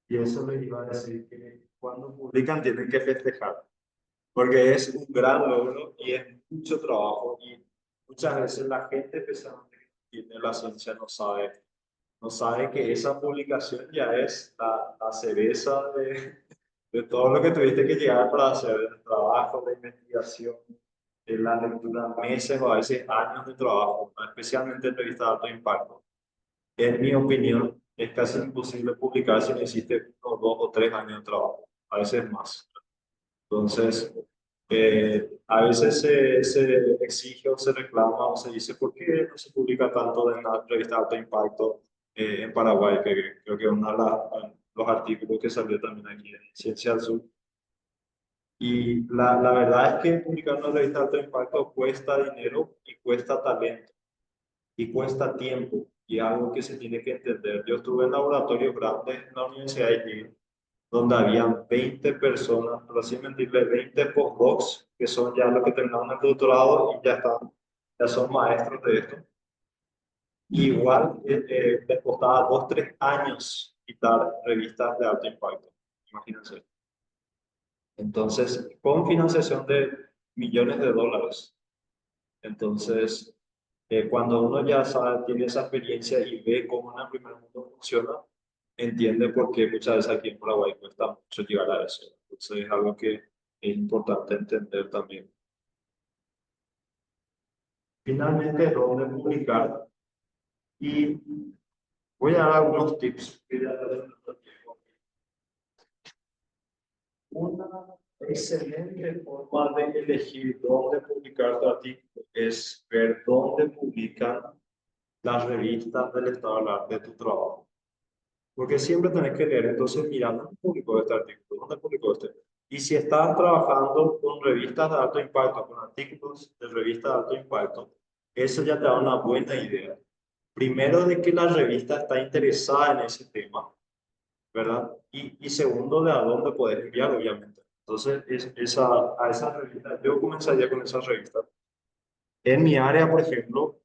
Y eso le iba a decir que cuando publican tienen que festejar, porque es un gran logro y es mucho trabajo y muchas veces la gente especialmente que tiene la ciencia no sabe que esa publicación ya es la cereza de todo lo que tuviste que llegar para hacer el trabajo de investigación, de la lectura, meses o a veces años de trabajo, ¿no? Especialmente en revistas de alto impacto. En mi opinión, es casi imposible publicar si no hiciste 1, 2 o 3 años de trabajo, a veces más. Entonces, a veces se exige o se reclama o se dice, ¿por qué no se publica tanto en la revista de alto impacto en Paraguay? Que creo que es uno de los artículos que salió también aquí en Ciencia del Sur. Y la verdad es que publicar una revista de alto impacto cuesta dinero y cuesta talento y cuesta tiempo y es algo que se tiene que entender. Yo estuve en laboratorios grandes en la Universidad de Chile, donde habían 20 personas, por así mentirle, 20 postdocs, que son ya los que terminaron el doctorado y ya son maestros de esto. Y igual les costaba 2, 3 años quitar revistas de alto impacto, imagínense. Entonces, con financiación de millones de dólares. Entonces, cuando uno ya sabe, tiene esa experiencia y ve cómo en el primer mundo funciona, entiende por qué muchas veces aquí en Paraguay cuesta mucho llegar a eso. Entonces, es algo que es importante entender también. Finalmente, dónde publicar. Y voy a dar algunos tips. Una excelente forma de elegir dónde publicar tu artículo es ver dónde publican las revistas del estado del arte de tu trabajo. Porque siempre tenés que leer, entonces mira, ¿dónde publicó este artículo? ¿Dónde publicó este? Y si estás trabajando con revistas de alto impacto, con artículos de revistas de alto impacto, eso ya te da una buena idea. Primero, de que la revista está interesada en ese tema, ¿verdad? Y segundo, de a dónde poder enviar, obviamente. Entonces, a esas revistas, yo comenzaría con esas revistas. En mi área, por ejemplo,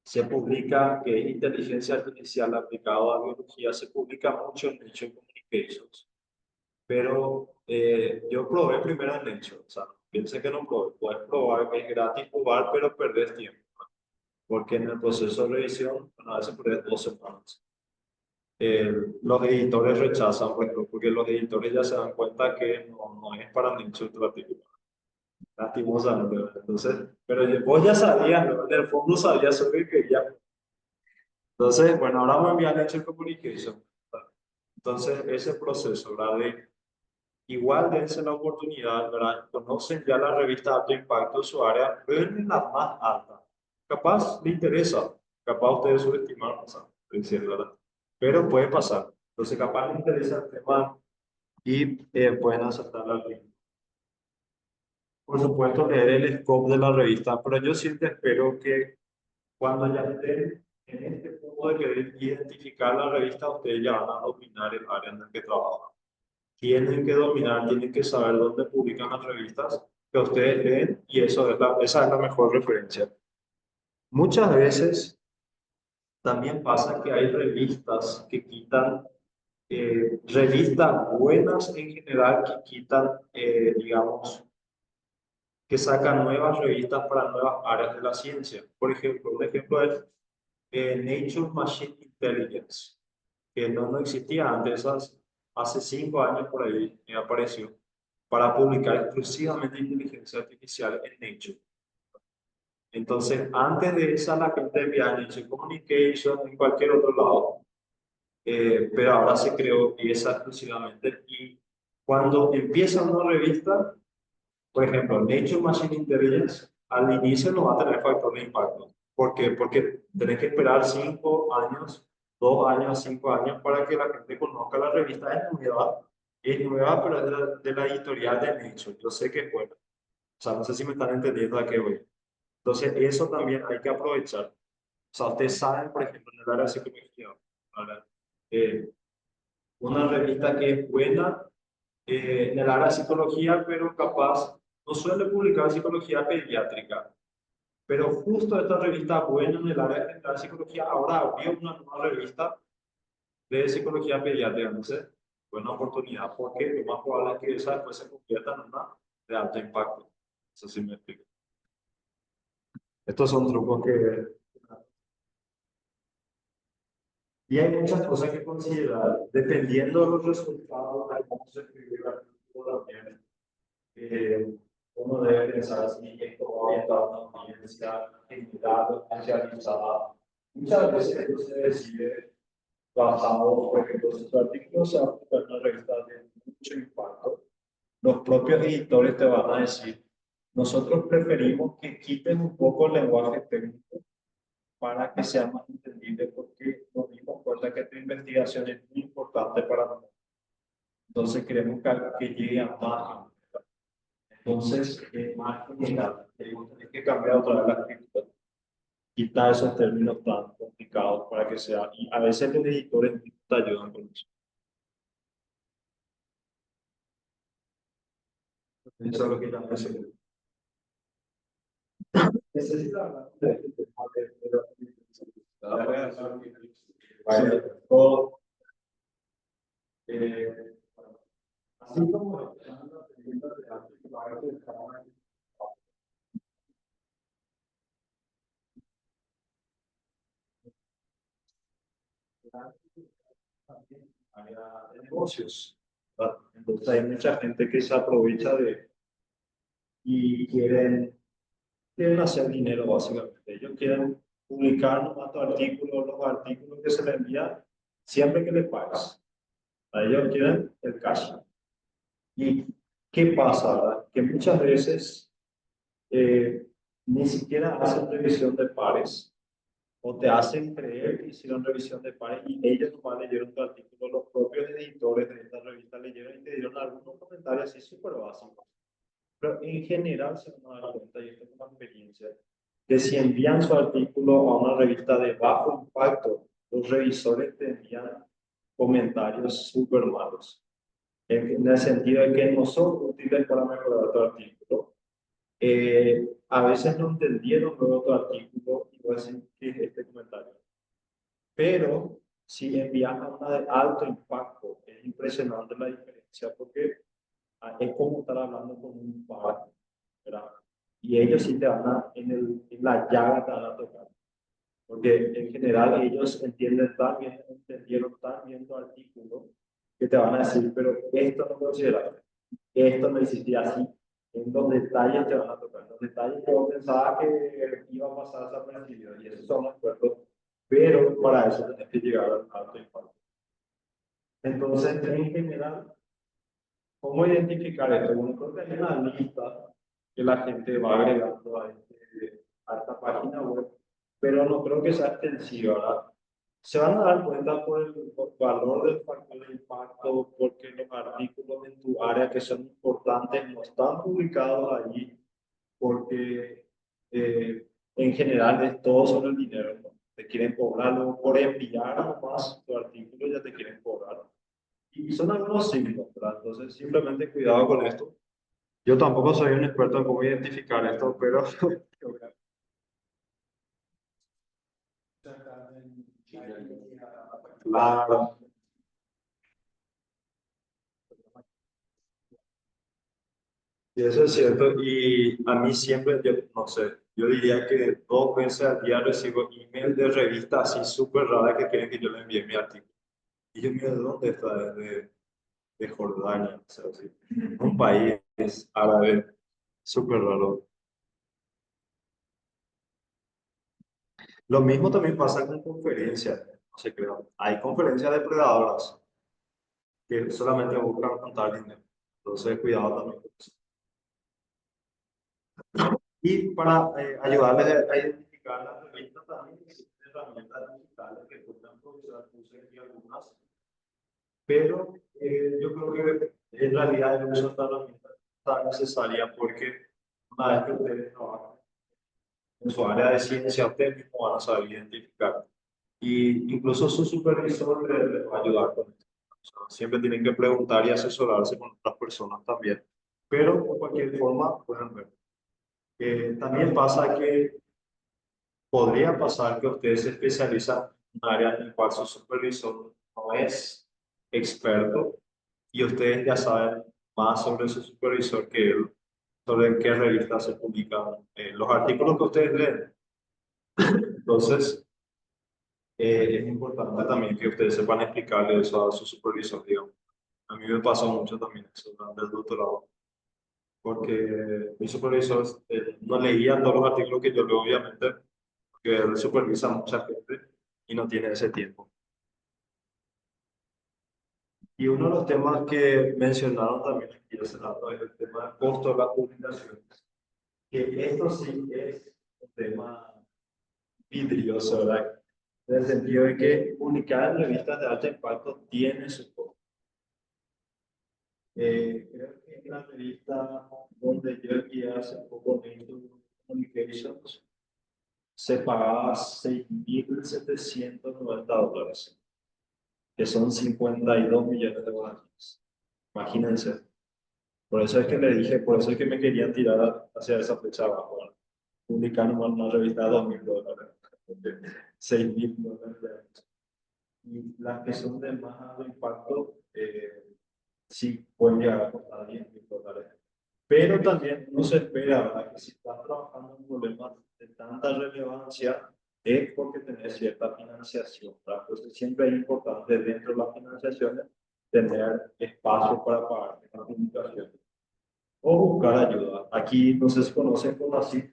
se publica, que es inteligencia artificial aplicada a biología, se publica mucho en Nature Communications. Pero yo probé primero en Nature, o sea, piense que no probé, puedes probar, que es gratis probar, pero perdés tiempo, ¿no? Porque en el proceso de revisión, bueno, a veces perdés 2 semanas. Los editores rechazan, por ejemplo, porque los editores ya se dan cuenta que no es para Nature tu artículo. Lastimosamente, ¿verdad? Entonces, pero vos ya sabías, ¿no? En el fondo sabías sobre que ya. Entonces, bueno, ahora vamos a enviar Nature Communication. Entonces, ese proceso, ¿verdad? Igual dense la oportunidad, ¿verdad? Conocen ya la revista de alto impacto de su área, ven la más alta. Capaz le interesa, capaz ustedes subestimaron, o sea, estoy diciendo, ¿verdad? Pero puede pasar. Entonces, capaz les interesa el tema y pueden aceptar la revista. Por supuesto, leer el scope de la revista, pero yo siempre espero que cuando ya estén en este punto de querer identificar la revista, ustedes ya van a dominar el área en el que trabajan. Tienen que dominar, tienen que saber dónde publican las revistas que ustedes leen y esa es la mejor referencia. Muchas veces también pasa que hay revistas que quitan, revistas buenas en general que quitan, digamos, que sacan nuevas revistas para nuevas áreas de la ciencia. Por ejemplo, un ejemplo es Nature Machine Intelligence, que no existía antes, hace 5 años por ahí apareció, para publicar exclusivamente inteligencia artificial en Nature. Entonces, antes de esa, la gente enviaba Nature Communication en cualquier otro lado, pero ahora se creó esa exclusivamente. Y cuando empieza una revista, por ejemplo, Nature Machine Intelligence, al inicio no va a tener factor de impacto. ¿Por qué? Porque tenés que esperar 5 años, 2 años, 5 años para que la gente conozca la revista. Es nueva, pero es de la editorial de Nature. Yo sé que es buena. O sea, no sé si me están entendiendo a qué voy. Entonces, eso también hay que aprovechar. O sea, ustedes saben, por ejemplo, en el área de psicología, ¿verdad? Una revista que es buena en el área de psicología, pero capaz no suele publicar psicología pediátrica. Pero justo esta revista buena en el área de psicología, ahora abrió una nueva revista de psicología pediátrica. Entonces, buena oportunidad, porque lo más probable es que esa después se convierta en una de alto impacto. Eso sí me explico. Estos son trucos que... Y hay muchas cosas que considerar, dependiendo de los resultados de cómo se escribe el artículo también. Uno debe pensar si esto va orientado a una audiencia general, especializada. Muchas veces esto se decide basado, por ejemplo, si tu artículo se va a publicar en una revista de mucho impacto, los propios editores te van a decir, nosotros preferimos que quiten un poco el lenguaje técnico para que sea más entendible, porque nos dimos cuenta que tu investigación es muy importante para nosotros. Entonces queremos que llegue a más gente. Entonces, más general, tenemos que cambiar otra vez la escritura, quitar esos términos tan complicados para que sea, y a veces los editores te ayudan con eso. Eso es lo que ya mencioné. Necesita hablar de este tema la relación que vaya todo. Así como están las preguntas de antes, que va a haber área de negocios, ¿verdad? Entonces hay mucha gente que se aprovecha de y quieren hacer dinero básicamente. Ellos quieren publicar nomás tu artículo, los artículos que se les envían siempre que les pagas. A ellos quieren el cash. ¿Y qué pasa? ¿Verdad? Que muchas veces ni siquiera hacen revisión de pares o te hacen creer que hicieron revisión de pares y ellos nomás leyeron tu artículo, los propios editores de esta revista leyeron y te dieron algunos comentarios así súper básicos. Pero en general se van a dar cuenta, y esto es una experiencia, que si envían su artículo a una revista de bajo impacto, los revisores te envían comentarios súper malos. En el sentido de que no son útiles para mejorar tu artículo. A veces no entendieron luego tu artículo y voy a decir que es este comentario. Pero si envías a una de alto impacto, es impresionante la diferencia porque es como estar hablando con un par, ¿verdad? Y ellos sí te van a, en la llaga te van a tocar. Porque en general ellos entienden tan bien, entendieron tan bien tu artículo, que te van a decir, pero esto no consideraste, esto no hiciste así. En los detalles te van a tocar, los detalles que vos pensabas que iba a pasar desapercibido, y esos son los acuerdos, pero para eso tenés que llegar al alto impacto. Entonces, en general, ¿cómo identificar esto? Bueno, creo que hay una lista que la gente va agregando a esta página web, pero no creo que sea extensiva, ¿verdad? Se van a dar cuenta por el valor del factor de impacto, porque los artículos en tu área que son importantes no están publicados allí, porque en general es todo sobre el dinero, ¿no? Te quieren cobrar por enviar nomás tu artículo, ya te quieren cobrar. Y son algunos signos, ¿verdad? Entonces, simplemente cuidado con esto. Yo tampoco soy un experto en cómo identificar esto, pero claro. Y eso es cierto. Y a mí siempre, yo no sé, yo diría que 2 veces al día recibo email de revistas así súper raras que quieren que yo le envíe mi artículo. Y yo miro, ¿de dónde está? De Jordania, o sea, así. Un país árabe súper raro. Lo mismo también pasa con conferencias, no sé, creo. Hay conferencias depredadoras que solamente buscan contar dinero. Entonces, cuidado también con eso. Y para ayudarles a identificar las revistas también existen herramientas digitales que pueden aprovechar, puse aquí algunas, pero yo creo que en realidad el uso de esta herramienta está necesaria porque una vez que ustedes trabajan en su área de ciencia, ustedes mismos van a saber identificar. Y incluso su supervisor les va a ayudar con esto. O sea, siempre tienen que preguntar y asesorarse con otras personas también. Pero de cualquier forma pueden ver. También pasa que podría pasar que ustedes se especializan en un área en la cual su supervisor no es experto y ustedes ya saben más sobre su supervisor que él, sobre en qué revistas se publican los artículos que ustedes leen. Entonces, es importante también que ustedes sepan explicarle eso a su supervisor, digamos. A mí me pasó mucho también eso durante el doctorado, porque mi supervisor no leía todos los artículos que yo leo, obviamente, porque él supervisa a mucha gente y no tiene ese tiempo. Y uno de los temas que mencionaron también aquí hace rato es el tema del costo de las publicaciones. Que esto sí es un tema vidrioso, ¿verdad? En el sentido de que publicar en revistas de alto impacto tiene su costo. Creo que en la revista donde yo envié hace poco Nature Communications se pagaba $6.790, que son 52 millones de guaraníes. Imagínense. Por eso es que le dije, por eso es que me querían tirar hacia esa fecha abajo, ¿verdad? Publicar una revista de $2.000, 6.000 dólares. Y las que son de más alto impacto, sí pueden llegar a costar $10.000. Pero también no se espera, ¿verdad? Que si estás trabajando en problemas de tanta relevancia, es porque tenés cierta financiación, ¿verdad? Entonces siempre es importante dentro de las financiaciones tener espacio para pagar las comunicaciones o buscar ayuda. Aquí no sé si conocen con así,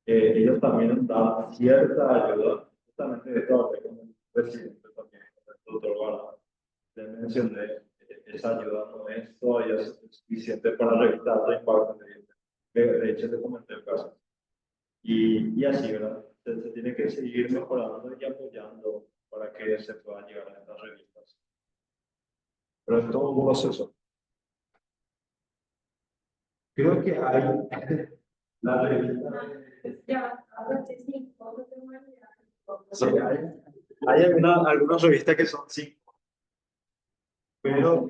ellos también dan cierta ayuda, justamente de esto hablé con el presidente también, con el doctor Guarda, le mencioné, esa ayuda no es todavía suficiente para revisar los impactos de hecho te comenté el caso. Y así, ¿verdad? Se tiene que seguir mejorando y apoyando para que se puedan llegar a estas revistas. Pero es todo un proceso. Creo que hay la revista. Ya, ahora sí, todo tengo una idea. Sí, hay algunas revistas que son 5, pero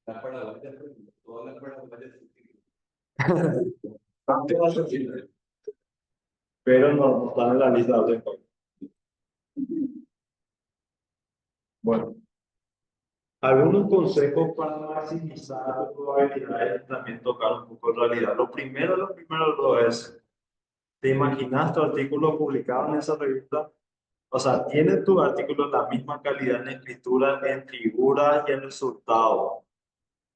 Las paraguayas, todas las paraguayas. pero no están en la lista de alto impacto. Bueno, algunos consejos para maximizar tus probabilidades y también tocar un poco en realidad. Lo es, ¿te imaginas tu artículo publicado en esa revista? O sea, ¿tiene tu artículo la misma calidad en escritura, en figuras y en resultado?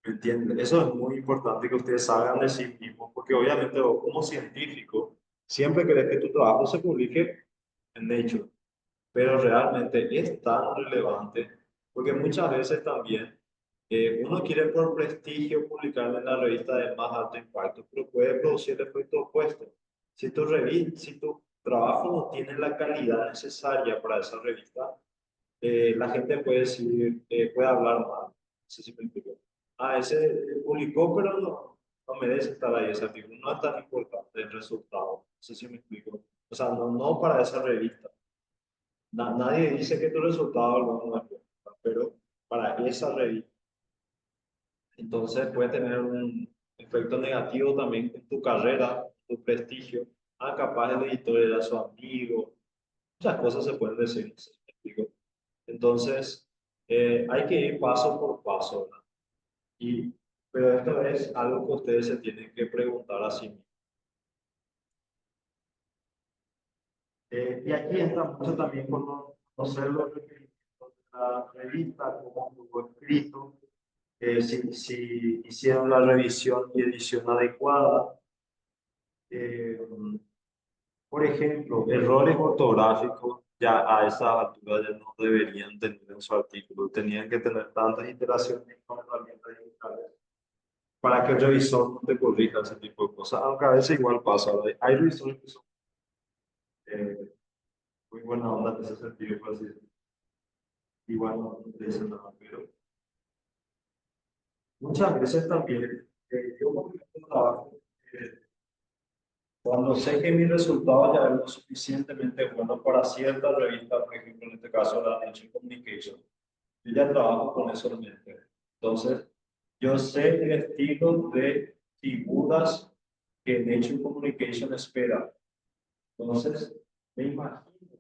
¿Me entienden? Eso es muy importante que ustedes salgan de sí mismos, porque obviamente vos como científico siempre querés que tu trabajo se publique en Nature, pero realmente es tan relevante, porque muchas veces también uno quiere por prestigio publicar en la revista de más alto impacto, pero puede producir el efecto opuesto. Si tu trabajo no tiene la calidad necesaria para esa revista, la gente puede decir, puede hablar mal. No sé si me explico. Ah, ese publicó, pero no merece estar ahí ese artículo. No es tan importante el resultado. No sé si me explico. O sea, no para esa revista. Nadie dice que tu resultado no es bueno, pero para esa revista. Entonces puede tener un efecto negativo también en tu carrera, tu prestigio. Ah, capaz el editor era su amigo. Muchas cosas se pueden decir. No sé si me explico. Entonces, hay que ir paso por paso, ¿verdad? Pero esto es algo que ustedes se tienen que preguntar a sí mismos. Y aquí entra mucho también conocer los requerimientos de la revista, cómo estuvo escrito, si hicieron la revisión y edición adecuada. Eh, por ejemplo, errores ortográficos ya a esa altura ya no deberían tener en su artículo. Tenían que tener tantas iteraciones con herramientas digitales para que el revisor no te corrija ese tipo de cosas, aunque a veces igual pasa, ¿verdad? Hay revisores que son eh, muy buena onda en ese sentido, pues, igual no te dicen nada, pero muchas veces también, yo por ejemplo trabajo, eh, cuando sé que mi resultado ya es lo suficientemente bueno para cierta revista, por ejemplo, en este caso la Nature Communication, yo ya trabajo con eso en mente. Entonces, yo sé el estilo de figuras que Nature Communication espera. Entonces, me imagino,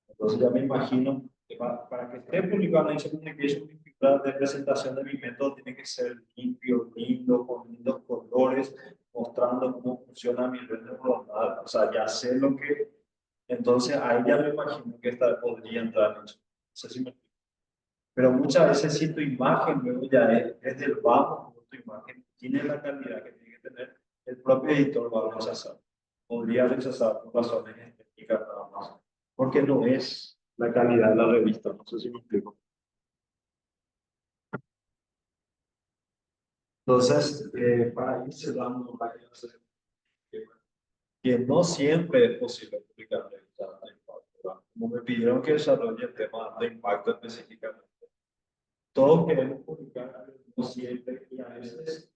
entonces ya me imagino que para que esté publicado en Nature Communication, mi figura de presentación de mi método tiene que ser limpio, lindo, con lindos colores, mostrando cómo funciona mi red neuronal. O sea, ya sé lo que. Entonces, ahí ya me imagino que esta podría entrar en eso. No sé si me explico. Pero muchas veces si tu imagen luego ya es del bajo, tu imagen tiene la calidad que tiene que tener, el propio editor va a rechazar. Podría rechazar por razones estéticas nada más. Porque no es la calidad de la revista. No sé si me explico. Entonces, para ir cerrando la clase, que no siempre es posible publicar revistas de impacto, ¿verdad? Como me pidieron que desarrolle el tema de impacto específicamente. Todos queremos publicar, pero no siempre, y a veces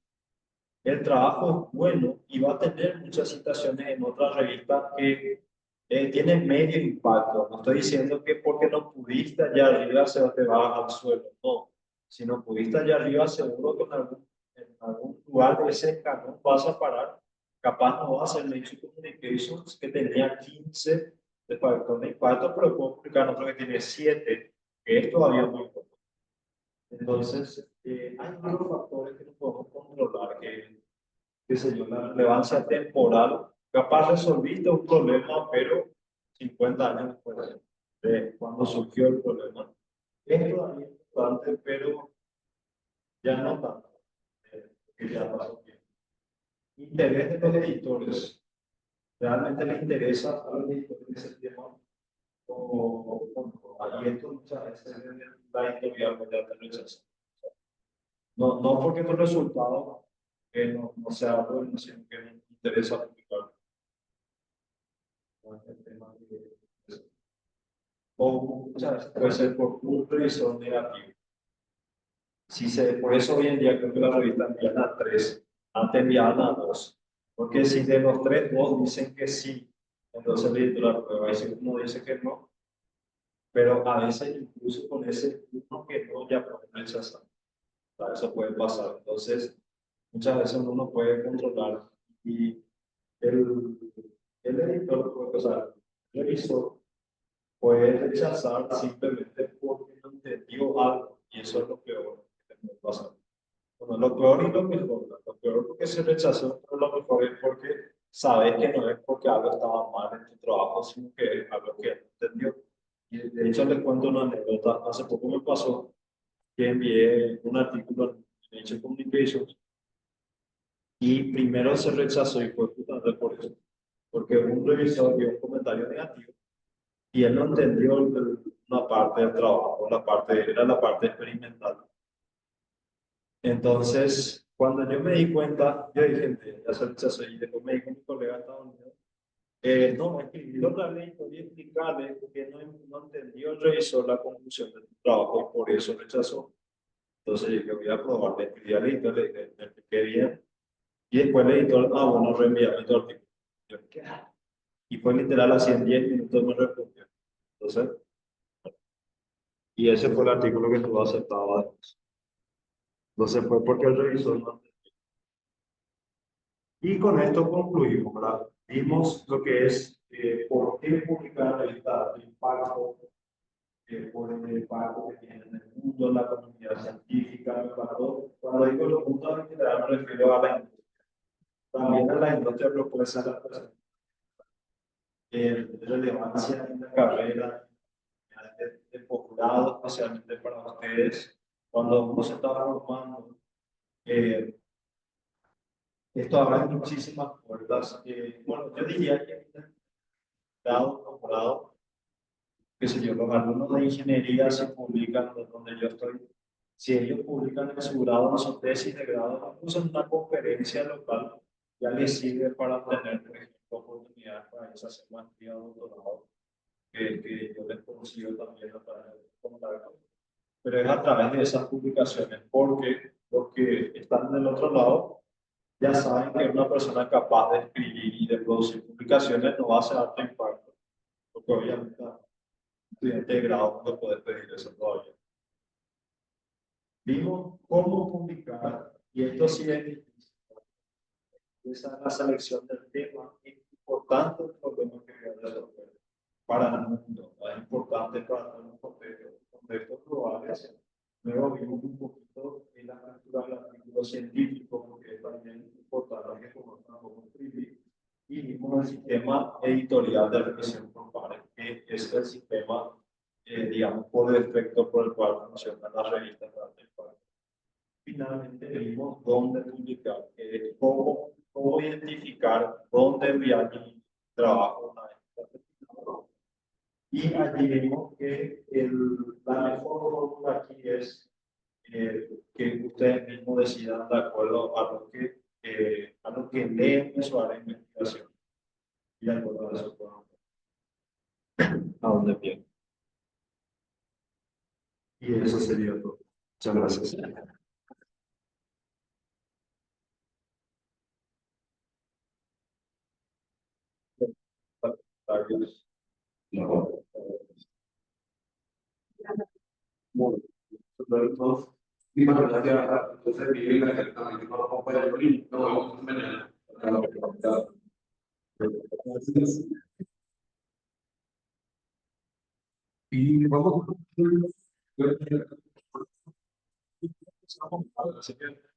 el trabajo es bueno y va a tener muchas citaciones en otras revistas que tienen medio impacto. No estoy diciendo que porque no pudiste allá arriba se te va al suelo, no. Si no pudiste allá arriba, seguro que en algún lugar de ese escalón vas a parar. Capaz no vas a hacer Nature Communications, que tenía 15 de factor de impacto, pero puedo publicar otro que tiene 7, que es todavía muy poco. Entonces, hay varios factores que no podemos controlar, que qué sé yo, la relevancia temporal, capaz resolviste un problema, pero 50 años después de cuando surgió el problema, es todavía importante, pero ya no tanto, que ya pasó tiempo. Interés de los editores, realmente les interesa a los editores ese tema, y esto muchas veces la editorial pues ya te rechaza. No porque tu resultado no sea bueno, sino que les interesa publicar. El tema o muchas veces puede ser por un revisor negativo. Por eso hoy en día creo que la revista envían a 3, antes enviaban a 2. Porque si de los 3, 2 dicen que sí, entonces el editor la prueba y si uno dice que no, pero a veces incluso con ese uno que no ya pueden rechazar. Eso puede pasar. Entonces, muchas veces uno no puede controlar y el, el editor, o sea, el revisor puede rechazar simplemente porque no entendió algo, y eso es lo peor que puede pasar. Bueno, lo peor y lo mejor, lo peor porque se rechazó, pero lo mejor es porque sabes que no es porque algo estaba mal en tu trabajo, sino que es algo que no entendió. Y de hecho les cuento una anécdota, hace poco me pasó que envié un artículo en Nature Communications y primero se rechazó y fue justamente por eso, porque un revisor dio un comentario negativo y él no entendió una parte del trabajo, era la parte experimental. Entonces, cuando yo me di cuenta, yo dije, ya se rechazó, y después me dijo mi colega de Estados Unidos, no, escribí otra vez y explicarle que no entendió el revisor la conclusión de tu trabajo y por eso rechazó. Entonces yo dije, voy a probar, le escribí al editor, le dije, me expliqué bien, y después el editor, bueno, reenviame tu artículo. Yo, ¿qué? Y fue literal, así en 10 minutos me respondió. Entonces, y ese fue el artículo que estuvo aceptado además. Entonces fue porque el revisor no entendió. Y con esto concluimos, ¿verdad? Vimos lo que es por qué publicar revistas de impacto, por el impacto que tiene en el mundo, en la comunidad científica, cuando digo el mundo en general me refiero a la industria. También a la industria propuesta a la persona. Relevancia en la carrera, de posgrado, especialmente para ustedes, cuando uno se está formando. Esto abre muchísimas puertas. Bueno, yo diría que grado, doctorado, qué sé yo, los alumnos de ingeniería se publican donde yo estoy. Si ellos publican en su grado, en su tesis de grado, incluso en una conferencia local, ya les sirve para tener, por ejemplo, oportunidades para ellos hacer maestría o doctorado, que yo les consigo también a través de contacto. Pero es a través de esas publicaciones, porque los que están del otro lado ya saben que una persona capaz de escribir y de producir publicaciones no va a hacer alto impacto, porque obviamente estudiante de grado no puede pedir eso todavía. Vimos cómo publicar, y esto sí es difícil. Esa es la selección del tema, es importante el problema que voy a resolver para el mundo, es importante para todos los contextos globales. Luego vimos un poquito en la estructura del artículo científico, porque es también importante que conozcan cómo escribir. Y vimos el sistema editorial de revisión por pares, que es el sistema, digamos, por defecto por el cual funcionan las revistas de alto impacto. Finalmente vimos dónde publicar, cómo identificar dónde enviar mi trabajo una vez terminado. Y allí vimos que la mejor fórmula aquí es que ustedes mismos decidan de acuerdo a lo que leen en su área de investigación. Y de acuerdo a eso puedan a dónde bien. Y eso sería todo. Muchas gracias. No. Bueno, entonces, muchas gracias. Entonces, Miguel, gracias también por acompañarnos y nos vemos mañana. Y vamos a